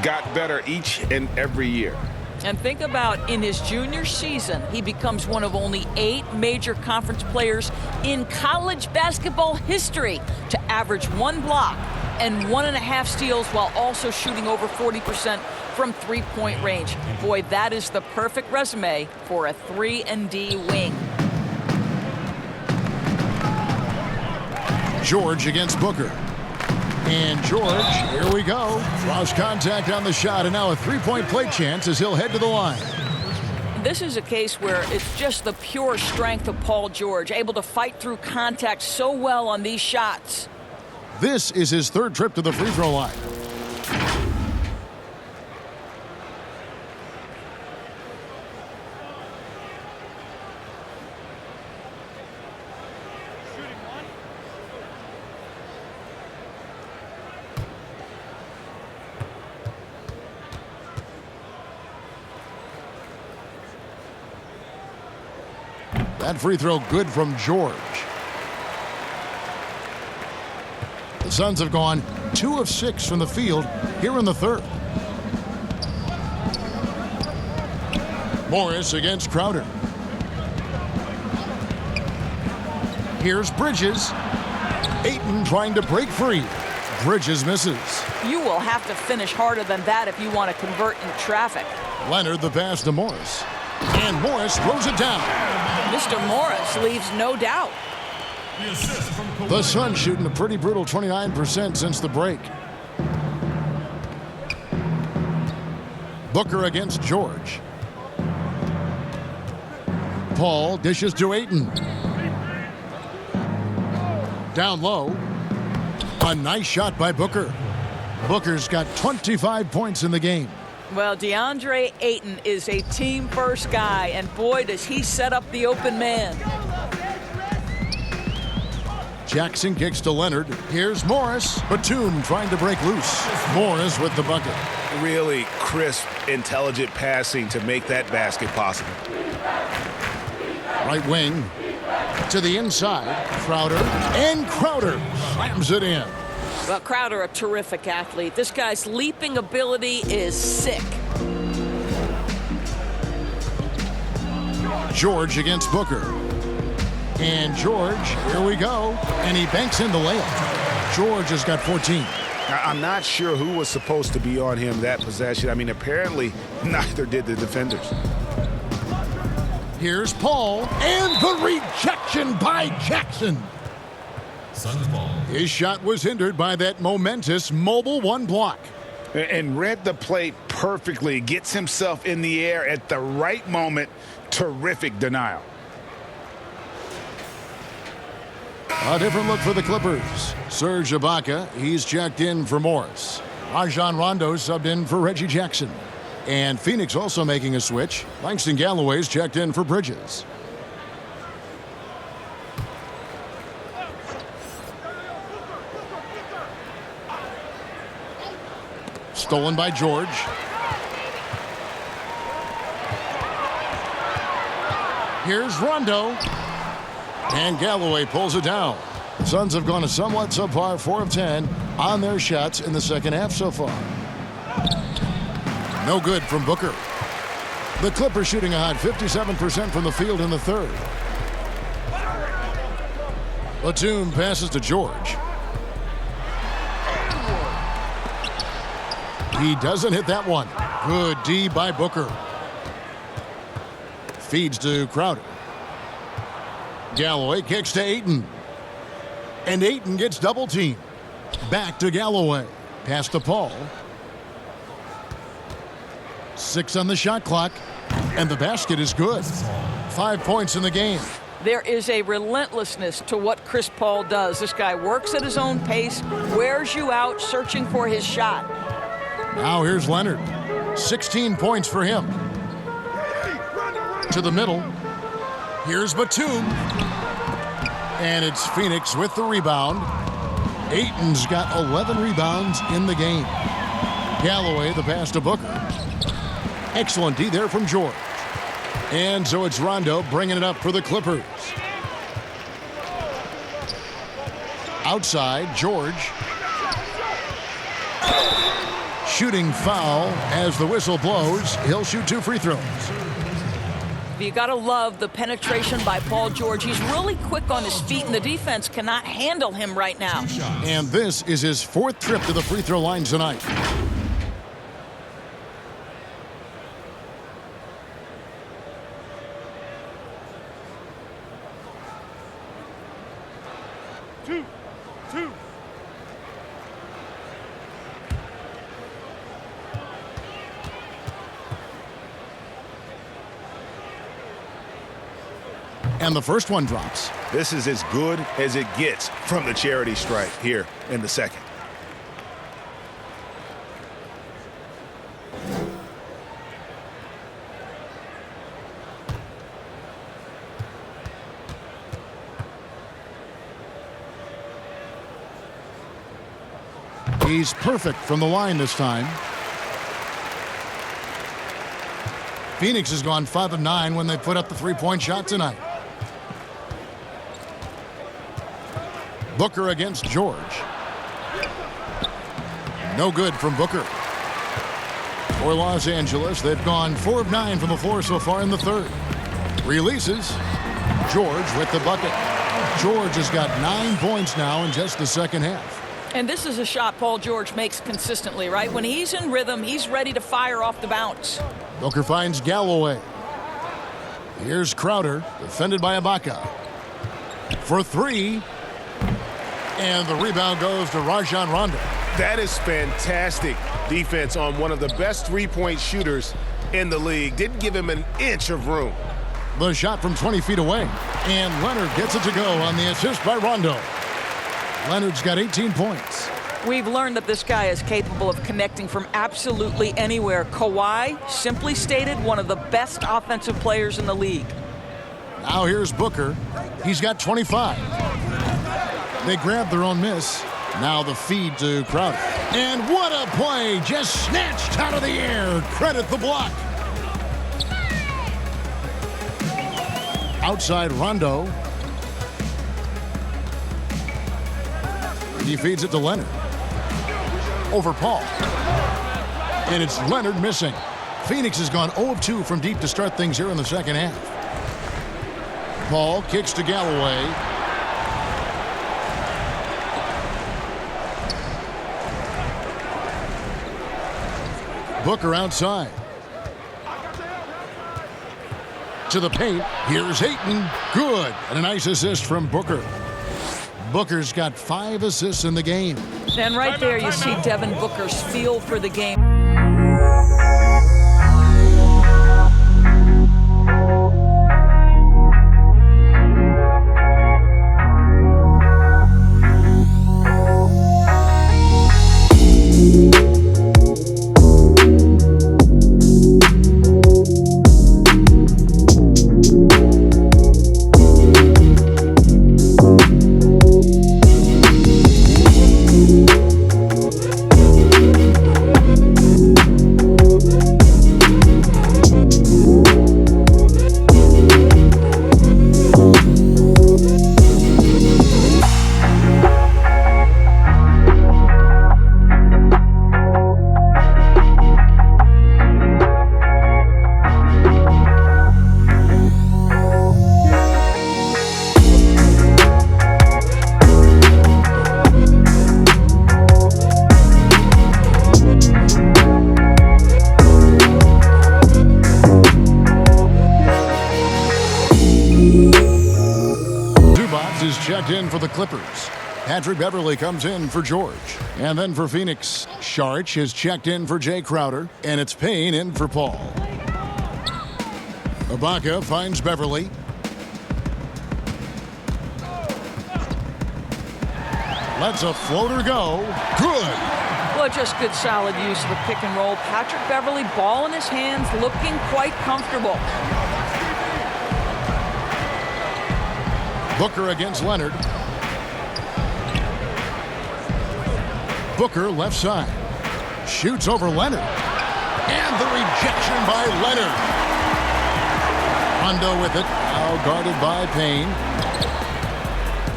Got better each and every year. And think about in his junior season, he becomes one of only 8 major conference players in college basketball history to average 1 block and 1.5 steals while also shooting over 40% from 3-point range. Boy, that is the perfect resume for a 3-and-D wing. George against Booker. And George, here we go. Cross contact on the shot, and now a 3-point play chance as he'll head to the line. This is a case where it's just the pure strength of Paul George, able to fight through contact so well on these shots. This is his 3rd trip to the free throw line. That free throw good from George. The Suns have gone 2 of 6 from the field here in the third. Morris against Crowder. Here's Bridges. Ayton trying to break free. Bridges misses. You will have to finish harder than that if you want to convert in traffic. Leonard the pass to Morris. And Morris throws it down. Mr. Morris leaves no doubt. The Suns shooting a pretty brutal 29% since the break. Booker against George. Paul dishes to Ayton. Down low. A nice shot by Booker. Booker's got 25 points in the game. Well, DeAndre Ayton is a team-first guy, and boy, does he set up the open man. Jackson kicks to Leonard. Here's Morris. Batum trying to break loose. Morris with the bucket. Really crisp, intelligent passing to make that basket possible. Right wing to the inside. Crowder. And Crowder slams it in. Well, Crowder, a terrific athlete. This guy's leaping ability is sick. George against Booker. And George, here we go. And he banks in the layup. George has got 14. I'm not sure who was supposed to be on him that possession. I mean, apparently neither did the defenders. Here's Paul. And the rejection by Jackson. His shot was hindered by that momentous mobile one block. And read the play perfectly. Gets himself in the air at the right moment. Terrific denial. A different look for the Clippers. Serge Ibaka, he's checked in for Morris. Rajon Rondo subbed in for Reggie Jackson. And Phoenix also making a switch. Langston Galloway's checked in for Bridges. Stolen by George. Here's Rondo. And Galloway pulls it down. The Suns have gone a somewhat subpar 4 of 10 on their shots in the second half so far. No good from Booker. The Clippers shooting a hot 57% from the field in the third. Batum passes to George. He doesn't hit that one. Good D by Booker. Feeds to Crowder. Galloway kicks to Ayton. And Ayton gets double teamed. Back to Galloway. Pass to Paul. 6 on the shot clock. And the basket is good. 5 points in the game. There is a relentlessness to what Chris Paul does. This guy works at his own pace, wears you out, searching for his shot. Now here's Leonard. 16 points for him. To the middle. Here's Batum. And it's Phoenix with the rebound. Ayton's got 11 rebounds in the game. Galloway the pass to Booker. Excellent D there from George. And so it's Rondo bringing it up for the Clippers. Outside, George. Shooting foul as the whistle blows. He'll shoot 2 free throws. You got to love the penetration by Paul George. He's really quick on his feet, and the defense cannot handle him right now. And this is his 4th trip to the free throw line tonight. Two. And the first one drops. This is as good as it gets from the charity stripe here in the second. He's perfect from the line this time. Phoenix has gone 5 of 9 when they put up the 3-point shot tonight. Booker against George. No good from Booker. For Los Angeles, they've gone 4 of 9 from the floor so far in the third. Releases. George with the bucket. George has got 9 points now in just the second half. And this is a shot Paul George makes consistently, right? When he's in rhythm, he's ready to fire off the bounce. Booker finds Galloway. Here's Crowder, defended by Ibaka. For 3. And the rebound goes to Rajon Rondo. That is fantastic defense on one of the best three-point shooters in the league. Didn't give him an inch of room. The shot from 20 feet away. And Leonard gets it to go on the assist by Rondo. Leonard's got 18 points. We've learned that this guy is capable of connecting from absolutely anywhere. Kawhi, simply stated, one of the best offensive players in the league. Now here's Booker. He's got 25. They grab their own miss. Now the feed to Crowder. And what a play! Just snatched out of the air. Credit the block. Outside Rondo. He feeds it to Leonard. Over Paul. And it's Leonard missing. Phoenix has gone 0 of 2 from deep to start things here in the second half. Paul kicks to Galloway. Booker outside. To the paint. Here's Ayton. Good. And a nice assist from Booker. Booker's got 5 assists in the game. And right there you see Devin Booker's feel for the game. Checked in for the Clippers. Patrick Beverley comes in for George. And then for Phoenix, Saric is checked in for Jay Crowder. And it's Payne in for Paul. Ibaka finds Beverley. Lets a floater go. Good. Well, just good solid use of the pick and roll. Patrick Beverley, ball in his hands, looking quite comfortable. Booker against Leonard. Booker left side. Shoots over Leonard. And the rejection by Leonard. Rondo with it. Now guarded by Payne.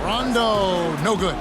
Rondo, no good.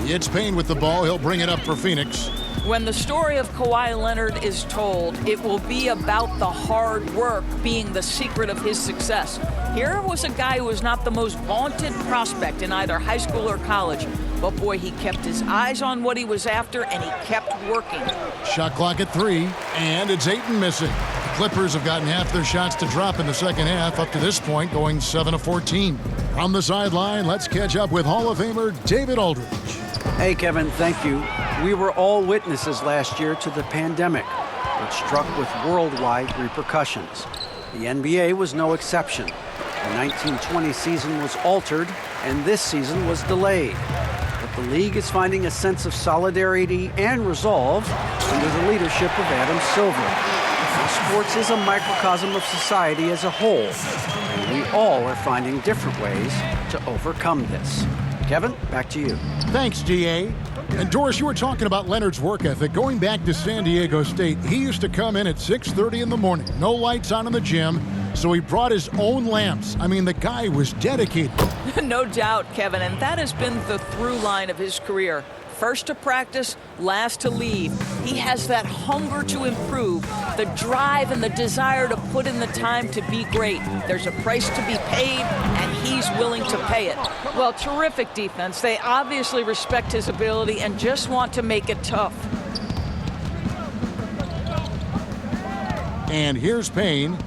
It's Payne with the ball. He'll bring it up for Phoenix. When the story of Kawhi Leonard is told, it will be about the hard work being the secret of his success. Here was a guy who was not the most vaunted prospect in either high school or college. But boy, he kept his eyes on what he was after, and he kept working. Shot clock at 3, and it's Ayton missing. The Clippers have gotten half their shots to drop in the second half, up to this point, going 7 of 14. From the sideline, let's catch up with Hall of Famer David Aldridge. Hey, Kevin, thank you. We were all witnesses last year to the pandemic, which struck with worldwide repercussions. The NBA was no exception. The 1920 season was altered, and this season was delayed. But the league is finding a sense of solidarity and resolve under the leadership of Adam Silver. Now, sports is a microcosm of society as a whole, and we all are finding different ways to overcome this. Kevin, back to you. Thanks, DA. And Doris, you were talking about Leonard's work ethic. Going back to San Diego State, he used to come in at 6:30 in the morning. No lights on in the gym, so he brought his own lamps. I mean, the guy was dedicated. No doubt, Kevin, and that has been the through line of his career. First to practice, last to leave. He has that hunger to improve, the drive and the desire to put in the time to be great. There's a price to be paid, and he's willing to pay it. Well, terrific defense. They obviously respect his ability and just want to make it tough. And here's Payne.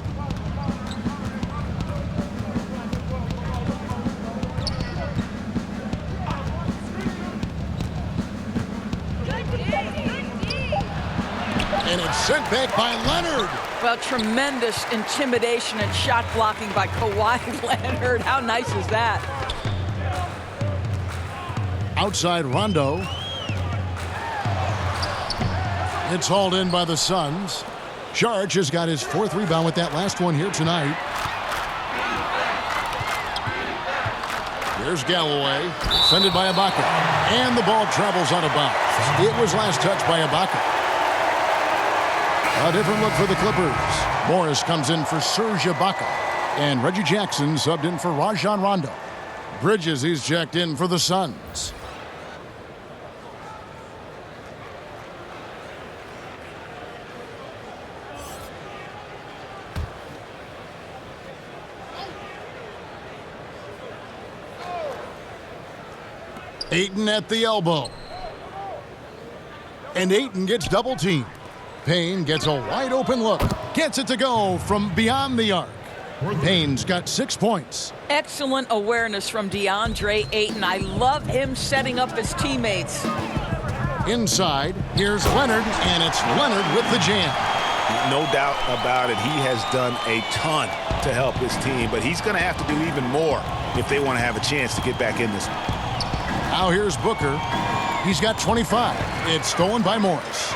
And it's sent back by Leonard. Well, tremendous intimidation and shot blocking by Kawhi Leonard. How nice is that? Outside Rondo. It's hauled in by the Suns. Saric has got his 4th rebound with that last one here tonight. There's Galloway, defended by Ibaka. And the ball travels out of bounds. It was last touched by Ibaka. A different look for the Clippers. Morris comes in for Serge Ibaka. And Reggie Jackson subbed in for Rajon Rondo. Bridges, he's checked in for the Suns. Ayton at the elbow. And Ayton gets double teamed. Payne gets a wide open look. Gets it to go from beyond the arc. Payne's got 6 points. Excellent awareness from DeAndre Ayton. I love him setting up his teammates. Inside, here's Leonard, and it's Leonard with the jam. No doubt about it. He has done a ton to help his team, but he's going to have to do even more if they want to have a chance to get back in this. Now here's Booker. He's got 25. It's stolen by Morris.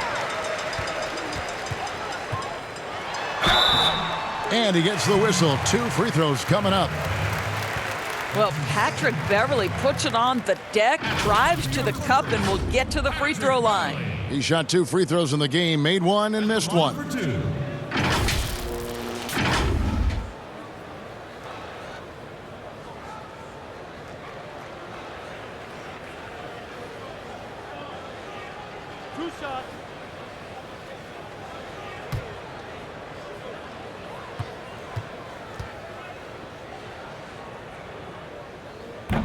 And he gets the whistle. 2 free throws coming up. Well, Patrick Beverley puts it on the deck, drives to the cup, and will get to the free throw line. He shot 2 free throws in the game, made 1 and missed 1.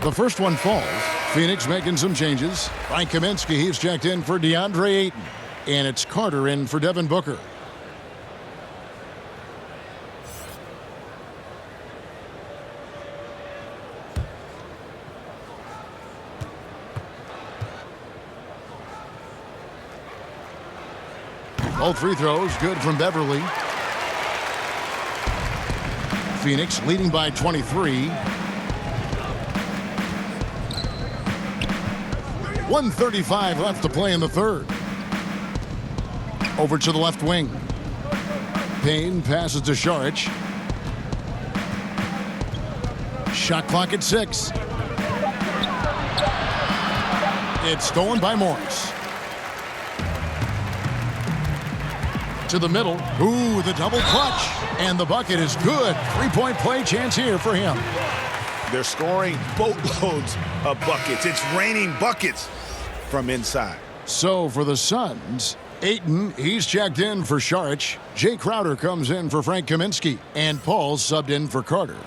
The first one falls. Phoenix making some changes. Frank Kaminsky, he's checked in for DeAndre Ayton. And it's Carter in for Devin Booker. Both free throws good from Beverley. Phoenix leading by 23. 1:35 left to play in the third. Over to the left wing. Payne passes to Saric. Shot clock at 6. It's stolen by Morris. To the middle. Ooh, the double clutch. And the bucket is good. 3-point play chance here for him. They're scoring boatloads of buckets. It's raining buckets from inside. So for the Suns, Ayton, he's checked in for Saric. Jay Crowder comes in for Frank Kaminsky. And Paul subbed in for Carter.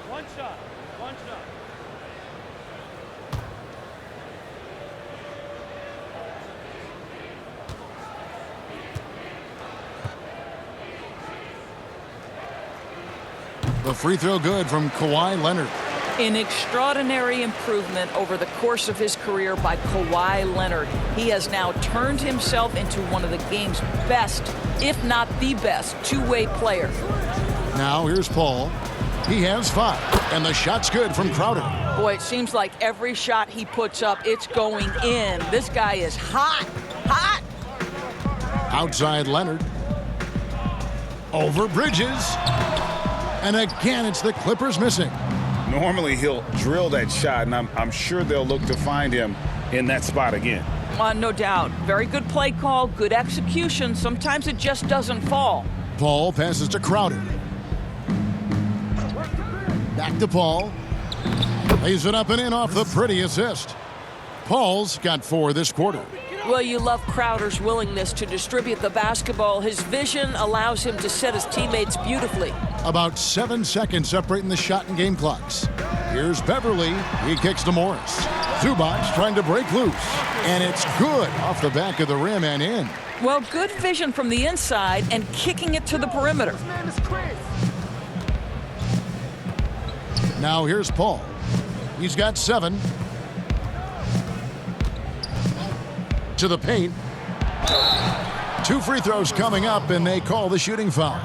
One shot. The free throw good from Kawhi Leonard. An extraordinary improvement over the course of his career by Kawhi Leonard. He has now turned himself into one of the game's best, if not the best, two-way player. Now here's Paul. He has 5, and the shot's good from Crowder. Boy, it seems like every shot he puts up, it's going in. This guy is hot. Outside Leonard. Over Bridges. And again, it's the Clippers missing. Normally, he'll drill that shot, and I'm sure they'll look to find him in that spot again. No doubt. Very good play call, good execution. Sometimes it just doesn't fall. Paul passes to Crowder. Back to Paul. Lays it up and in off the pretty assist. Paul's got 4 this quarter. Well, you love Crowder's willingness to distribute the basketball. His vision allows him to set his teammates beautifully. About 7 seconds separating the shot and game clocks. Here's Beverly. He kicks to Morris. Zubac trying to break loose. And it's good off the back of the rim and in. Well, good vision from the inside and kicking it to the perimeter. Now here's Paul. He's got 7. To the paint. 2 free throws coming up, and they call the shooting foul.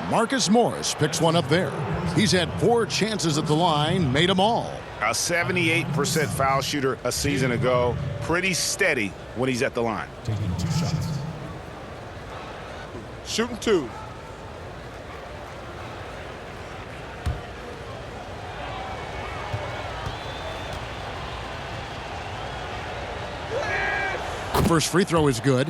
Marcus Morris picks one up there. He's had 4 chances at the line, made them all. A 78% foul shooter a season ago. Pretty steady when he's at the line. Taking 2 shots. Shooting 2. First free throw is good.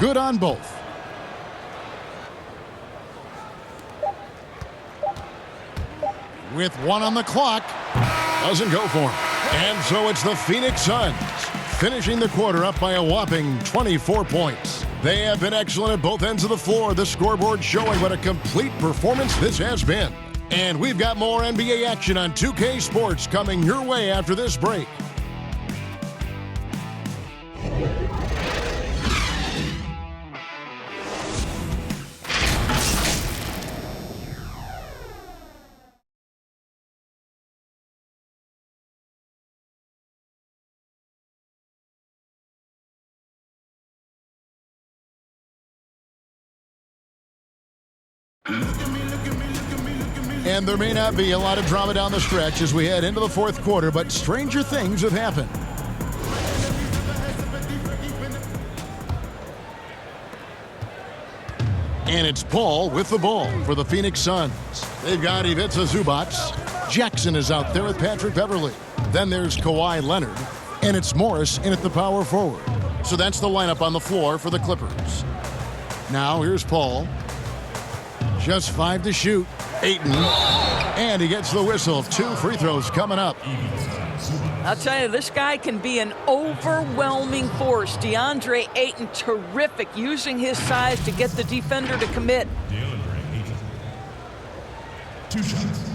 Good on both. With 1 on the clock. Doesn't go for him. And so it's the Phoenix Suns finishing the quarter up by a whopping 24 points. They have been excellent at both ends of the floor. The scoreboard showing what a complete performance this has been. And we've got more NBA action on 2K Sports coming your way after this break. And there may not be a lot of drama down the stretch as we head into the 4th quarter, but stranger things have happened. And it's Paul with the ball for the Phoenix Suns. They've got Ivica Zubac. Jackson is out there with Patrick Beverly. Then there's Kawhi Leonard. And it's Morris in at the power forward. So that's the lineup on the floor for the Clippers. Now here's Paul. Just 5 to shoot. Ayton. And he gets the whistle. 2 free throws coming up. I'll tell you, this guy can be an overwhelming force. DeAndre Ayton, terrific, using his size to get the defender to commit. DeAndre Ayton. 2 shots.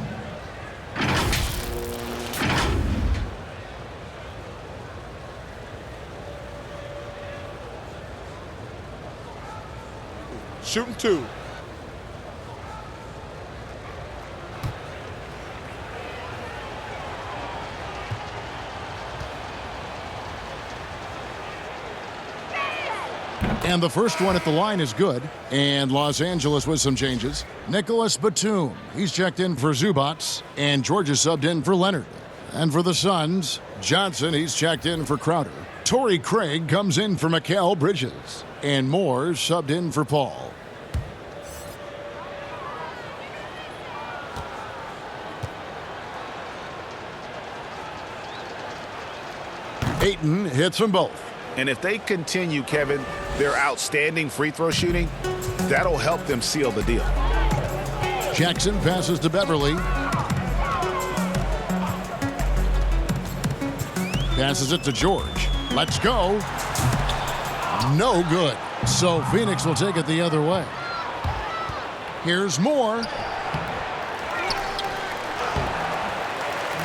Shooting 2. And the first one at the line is good. And Los Angeles with some changes. Nicholas Batum, he's checked in for Zubac. And Georgia subbed in for Leonard. And for the Suns, Johnson, he's checked in for Crowder. Torrey Craig comes in for Mikal Bridges. And Moore subbed in for Paul. Ayton hits them both. And if they continue, Kevin, their outstanding free throw shooting, that'll help them seal the deal. Jackson passes to Beverly. Passes it to George. Let's go. No good. So Phoenix will take it the other way. Here's Moore.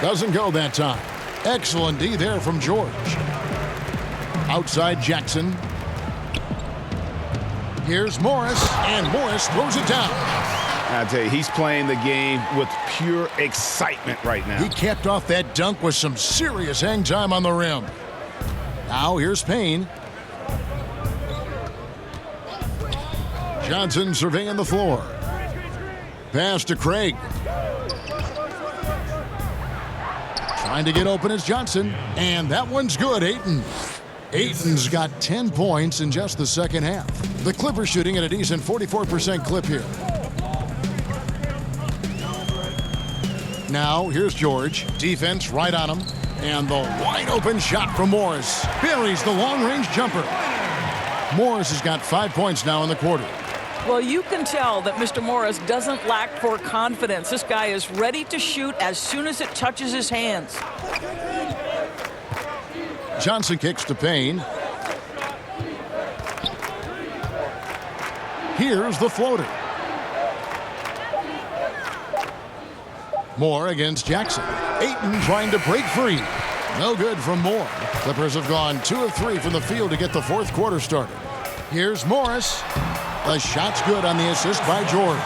Doesn't go that time. Excellent D there from George. Outside Jackson. Here's Morris, and Morris throws it down. I tell you, he's playing the game with pure excitement right now. He capped off that dunk with some serious hang time on the rim. Now here's Payne. Johnson surveying the floor. Pass to Craig. Trying to get open is Johnson, and that one's good. Ayton. Ayton's got 10 points in just the second half. The Clippers shooting at a decent 44% clip here. Now, here's George. Defense right on him. And the wide open shot from Morris. Buries the long-range jumper. Morris has got 5 points now in the quarter. Well, you can tell that Mr. Morris doesn't lack for confidence. This guy is ready to shoot as soon as it touches his hands. Johnson kicks to Payne. Here's the floater. Moore against Jackson. Ayton trying to break free. No good from Moore. Clippers have gone 2 of 3 from the field to get the fourth quarter started. Here's Morris. The shot's good on the assist by George.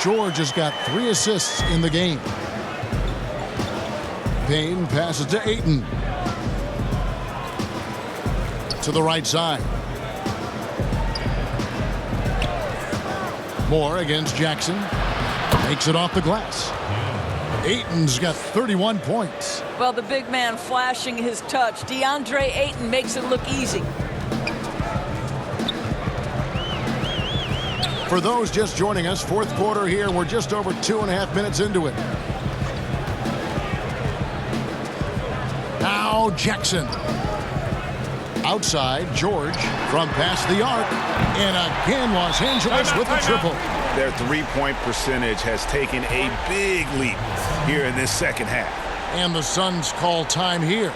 George has got 3 assists in the game. Payne passes to Ayton. To the right side. Moore against Jackson. Makes it off the glass. Ayton's got 31 points. Well, the big man flashing his touch. DeAndre Ayton makes it look easy. For those just joining us, fourth quarter here. We're just over 2.5 minutes into it. Now Jackson. Outside, George from past the arc. And again, Los Angeles with a triple. Their three-point percentage has taken a big leap here in this second half. And the Suns call time here.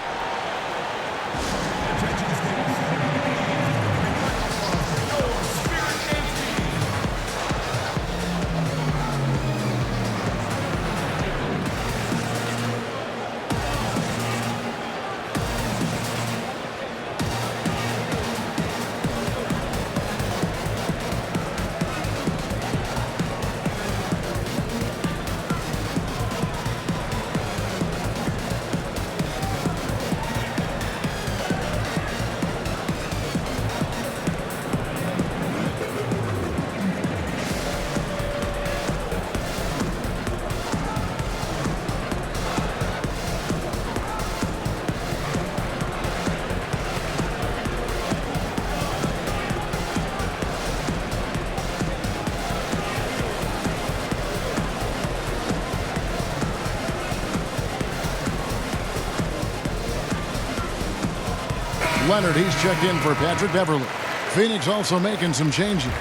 Leonard, he's checked in for Patrick Beverly. Phoenix also making some changes.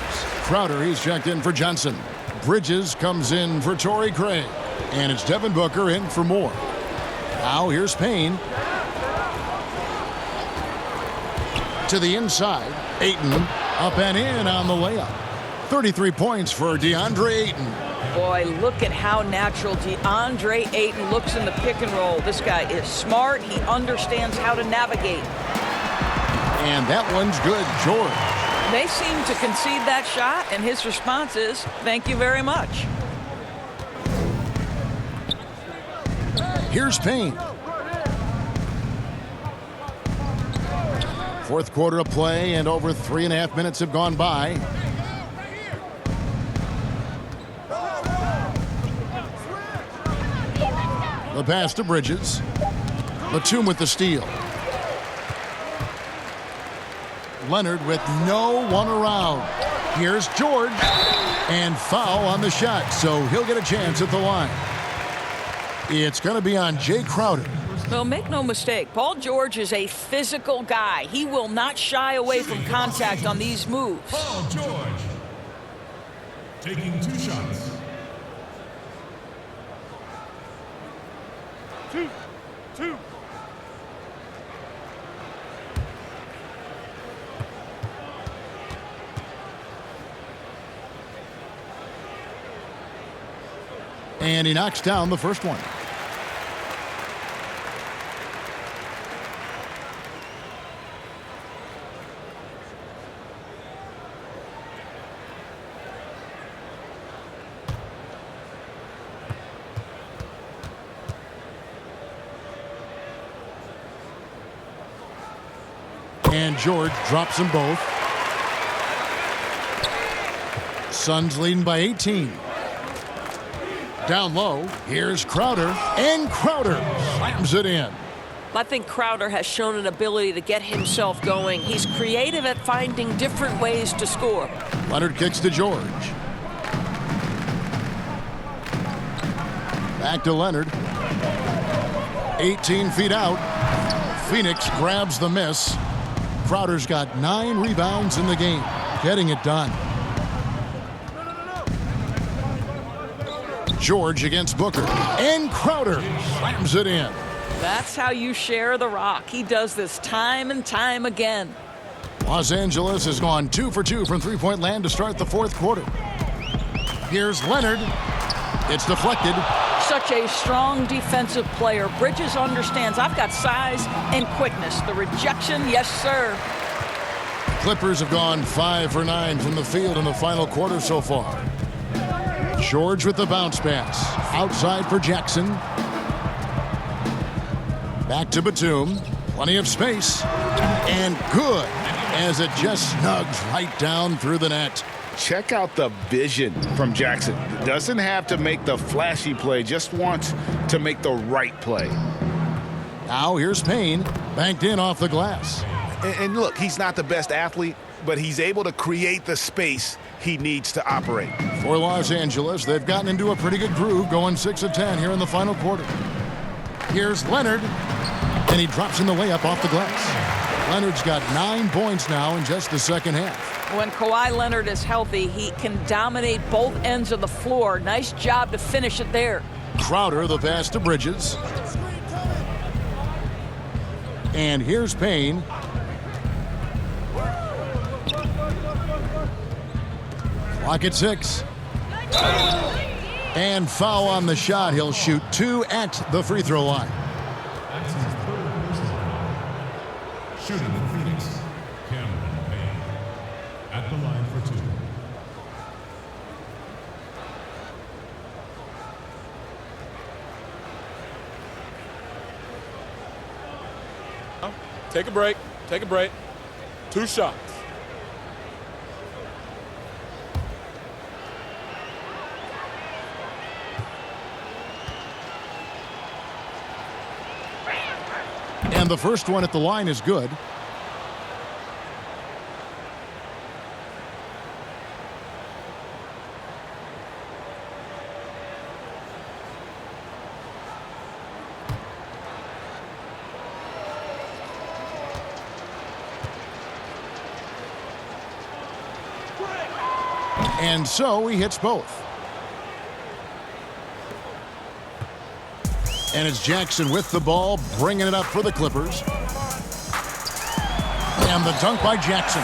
Crowder, he's checked in for Johnson. Bridges comes in for Torrey Craig. And it's Devin Booker in for Moore. Now here's Payne. To the inside. Ayton up and in on the layup. 33 points for DeAndre Ayton. Boy, look at how natural DeAndre Ayton looks in the pick and roll. This guy is smart. He understands how to navigate. And that one's good, George. They seem to concede that shot, and his response is, thank you very much. Here's Payne. Fourth quarter of play, and over 3.5 minutes have gone by. The pass to Bridges. Batum with the steal. Leonard with no one around. Here's George. And foul on the shot, so he'll get a chance at the line. It's going to be on Jay Crowder. Well, make no mistake, Paul George is a physical guy. He will not shy away from contact on these moves. Paul George taking 2 shots. 2. And he knocks down the first one. And George drops them both. Suns leading by 18. Down low, here's Crowder, and Crowder slams it in. I think Crowder has shown an ability to get himself going. He's creative at finding different ways to score. Leonard kicks to George. Back to Leonard. 18 feet out. Phoenix grabs the miss. Crowder's got 9 rebounds in the game, getting it done. George against Booker, and Crowder slams it in. That's how you share the rock. He does this time and time again. Los Angeles has gone 2 for 2 from three-point land to start the fourth quarter. Here's Leonard. It's deflected. Such a strong defensive player. Bridges understands I've got size and quickness. The rejection, yes, sir. Clippers have gone 5 for 9 from the field in the final quarter so far. George with the bounce pass. Outside for Jackson. Back to Batum. Plenty of space. And good, as it just snugs right down through the net. Check out the vision from Jackson. Doesn't have to make the flashy play, just wants to make the right play. Now here's Payne, banked in off the glass. And look, he's not the best athlete, but he's able to create the space he needs to operate. For Los Angeles, they've gotten into a pretty good groove, going 6 of 10 here in the final quarter. Here's Leonard, and he drops in the layup off the glass. Leonard's got 9 points now in just the second half. When Kawhi Leonard is healthy, he can dominate both ends of the floor. Nice job to finish it there. Crowder, the pass to Bridges. And here's Payne. Clock at 6. And foul on the shot. He'll shoot 2 at the free throw line. Shooting in Phoenix, Cameron Payne. At the line for 2. Take a break. Take a break. 2 shots. And the first one at the line is good. And so he hits both. And it's Jackson with the ball, bringing it up for the Clippers. And the dunk by Jackson.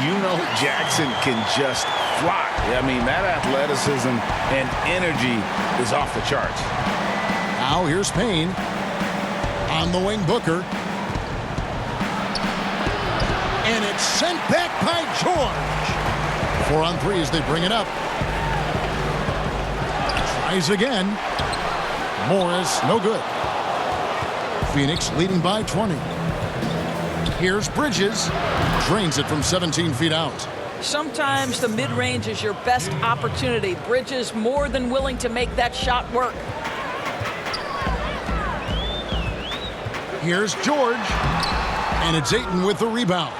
You know Jackson can just fly. I mean, that athleticism and energy is off the charts. Now here's Payne. On the wing, Booker. And it's sent back by George. 4 on 3 as they bring it up. Tries again. Morris, no good. Phoenix leading by 20. Here's Bridges. Drains it from 17 feet out. Sometimes the mid-range is your best opportunity. Bridges more than willing to make that shot work. Here's George. And it's Ayton with the rebound.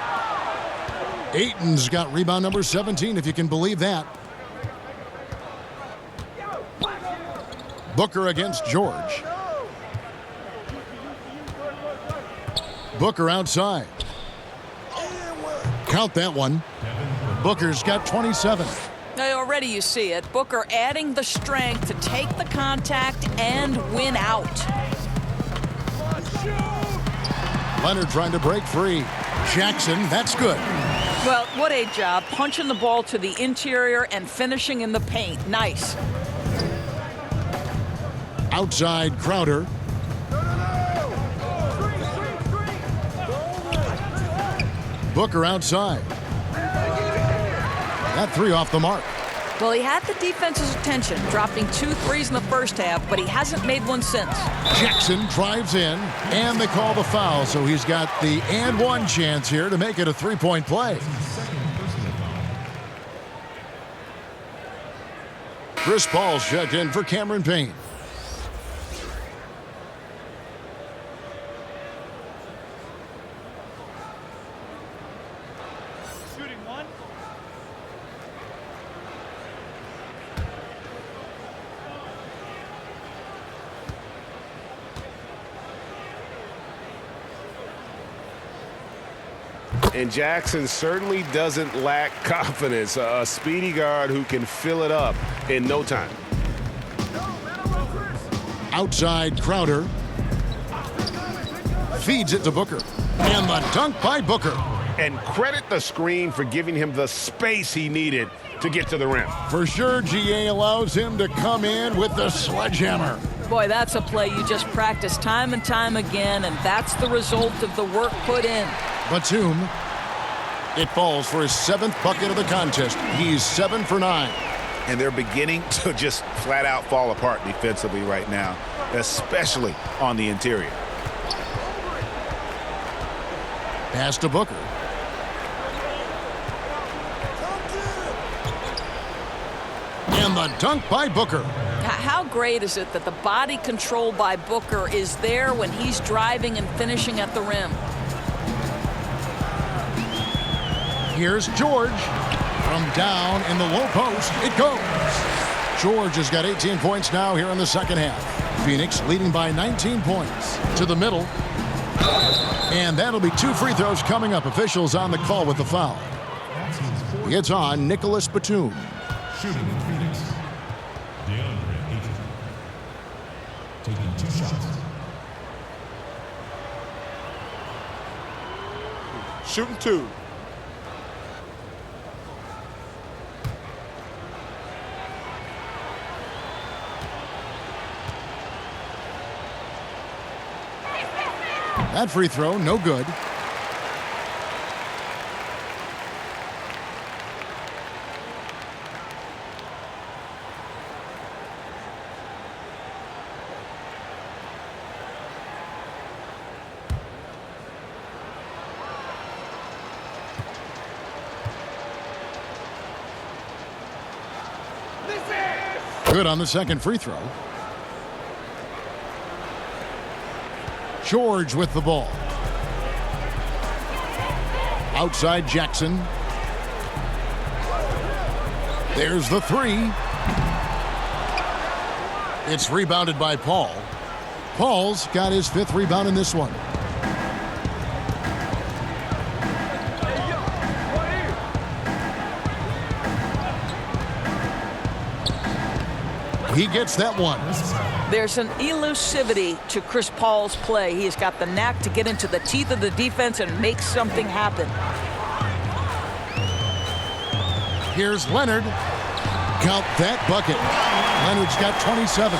Ayton's got rebound number 17, if you can believe that. Booker against George. Booker outside. Count that one. Booker's got 27. Now, already you see it. Booker adding the strength to take the contact and win out. Leonard trying to break free. Jackson, that's good. Well, what a job. Punching the ball to the interior and finishing in the paint. Nice. Outside Crowder. Booker outside. That 3 off the mark. Well, he had the defense's attention, dropping 2 threes in the first half, but he hasn't made one since. Jackson drives in, and they call the foul, so he's got the and one chance here to make it a 3-point play. Chris Paul's checked in for Cameron Payne. And Jackson certainly doesn't lack confidence. A speedy guard who can fill it up in no time. Outside Crowder. Feeds it to Booker. And the dunk by Booker. And credit the screen for giving him the space he needed to get to the rim. For sure, GA allows him to come in with the sledgehammer. Boy, that's a play you just practice time and time again, and that's the result of the work put in. Batum. It falls for his 7th bucket of the contest. He's 7 for 9. And they're beginning to just flat out fall apart defensively right now, especially on the interior. Pass to Booker. And the dunk by Booker. How great is it that the body control by Booker is there when he's driving and finishing at the rim? Here's George. From down in the low post, it goes. George has got 18 points now here in the second half. Phoenix leading by 19 points. To the middle. And that'll be 2 free throws coming up. Officials on the call with the foul. It's on Nicholas Batum. Shooting in Phoenix. DeAndre Ayton. Taking 2 shots. Shooting 2. That free throw, no good. Good on the second free throw. George with the ball. Outside Jackson. There's the 3. It's rebounded by Paul. Paul's got his 5th rebound in this one. He gets that one. There's an elusivity to Chris Paul's play. He has got the knack to get into the teeth of the defense and make something happen. Here's Leonard. Count that bucket. Leonard's got 27.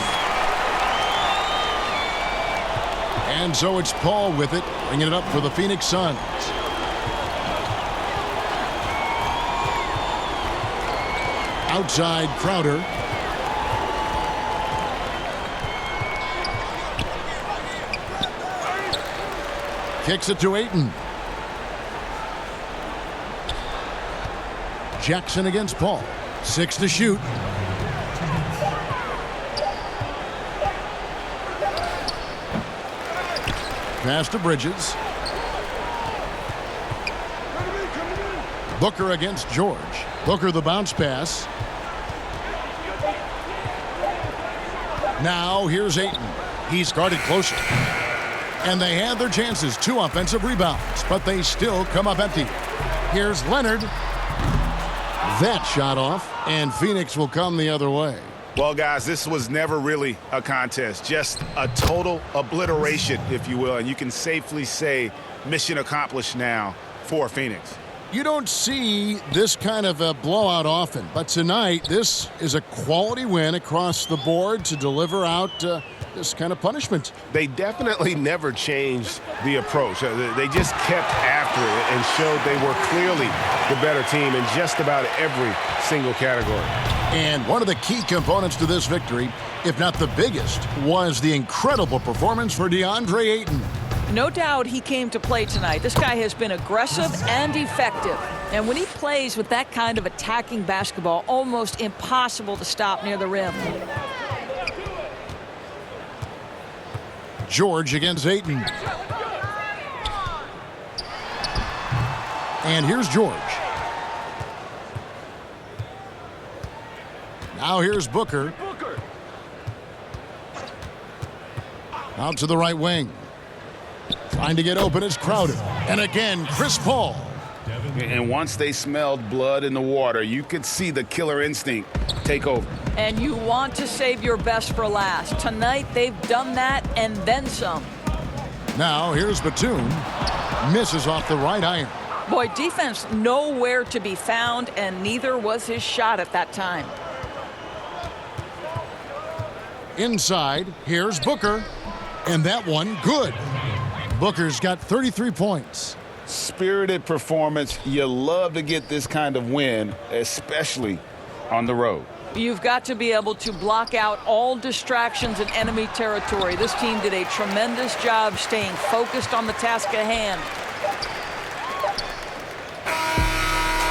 And so it's Paul with it, bringing it up for the Phoenix Suns. Outside Crowder. Kicks it to Ayton. Jackson against Paul. 6 to shoot. Pass to Bridges. Booker against George. Booker the bounce pass. Now here's Ayton. He's guarded closer. And they had their chances. 2 offensive rebounds, but they still come up empty. Here's Leonard. That shot off, and Phoenix will come the other way. Well, guys, this was never really a contest, just a total obliteration, if you will, and you can safely say mission accomplished now for Phoenix. You don't see this kind of a blowout often, but tonight this is a quality win across the board to deliver out this kind of punishment. They definitely never changed the approach. They just kept after it and showed they were clearly the better team in just about every single category. And one of the key components to this victory, if not the biggest, was the incredible performance for DeAndre Ayton. No doubt he came to play tonight. This guy has been aggressive and effective. And when he plays with that kind of attacking basketball, almost impossible to stop near the rim. George against Ayton. And here's George. Now here's Booker. Out to the right wing. Trying to get open is Crowder. And again, Chris Paul. And once they smelled blood in the water, you could see the killer instinct take over. And you want to save your best for last. Tonight, they've done that and then some. Now, here's Batum. Misses off the right iron. Boy, defense nowhere to be found, and neither was his shot at that time. Inside, here's Booker. And that one, good. Booker's got 33 points. Spirited performance. You love to get this kind of win, especially on the road. You've got to be able to block out all distractions in enemy territory. This team did a tremendous job staying focused on the task at hand.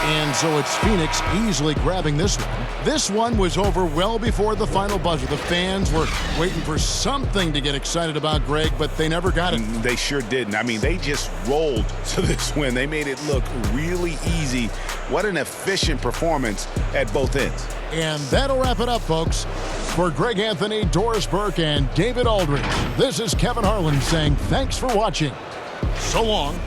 And so it's Phoenix easily grabbing this one. This one was over well before the final buzzer. The fans were waiting for something to get excited about, Greg, but they never got it. They sure didn't. I mean, they just rolled to this win. They made it look really easy. What an efficient performance at both ends. And that'll wrap it up, folks. For Greg Anthony, Doris Burke, and David Aldridge, this is Kevin Harlan saying thanks for watching. So long.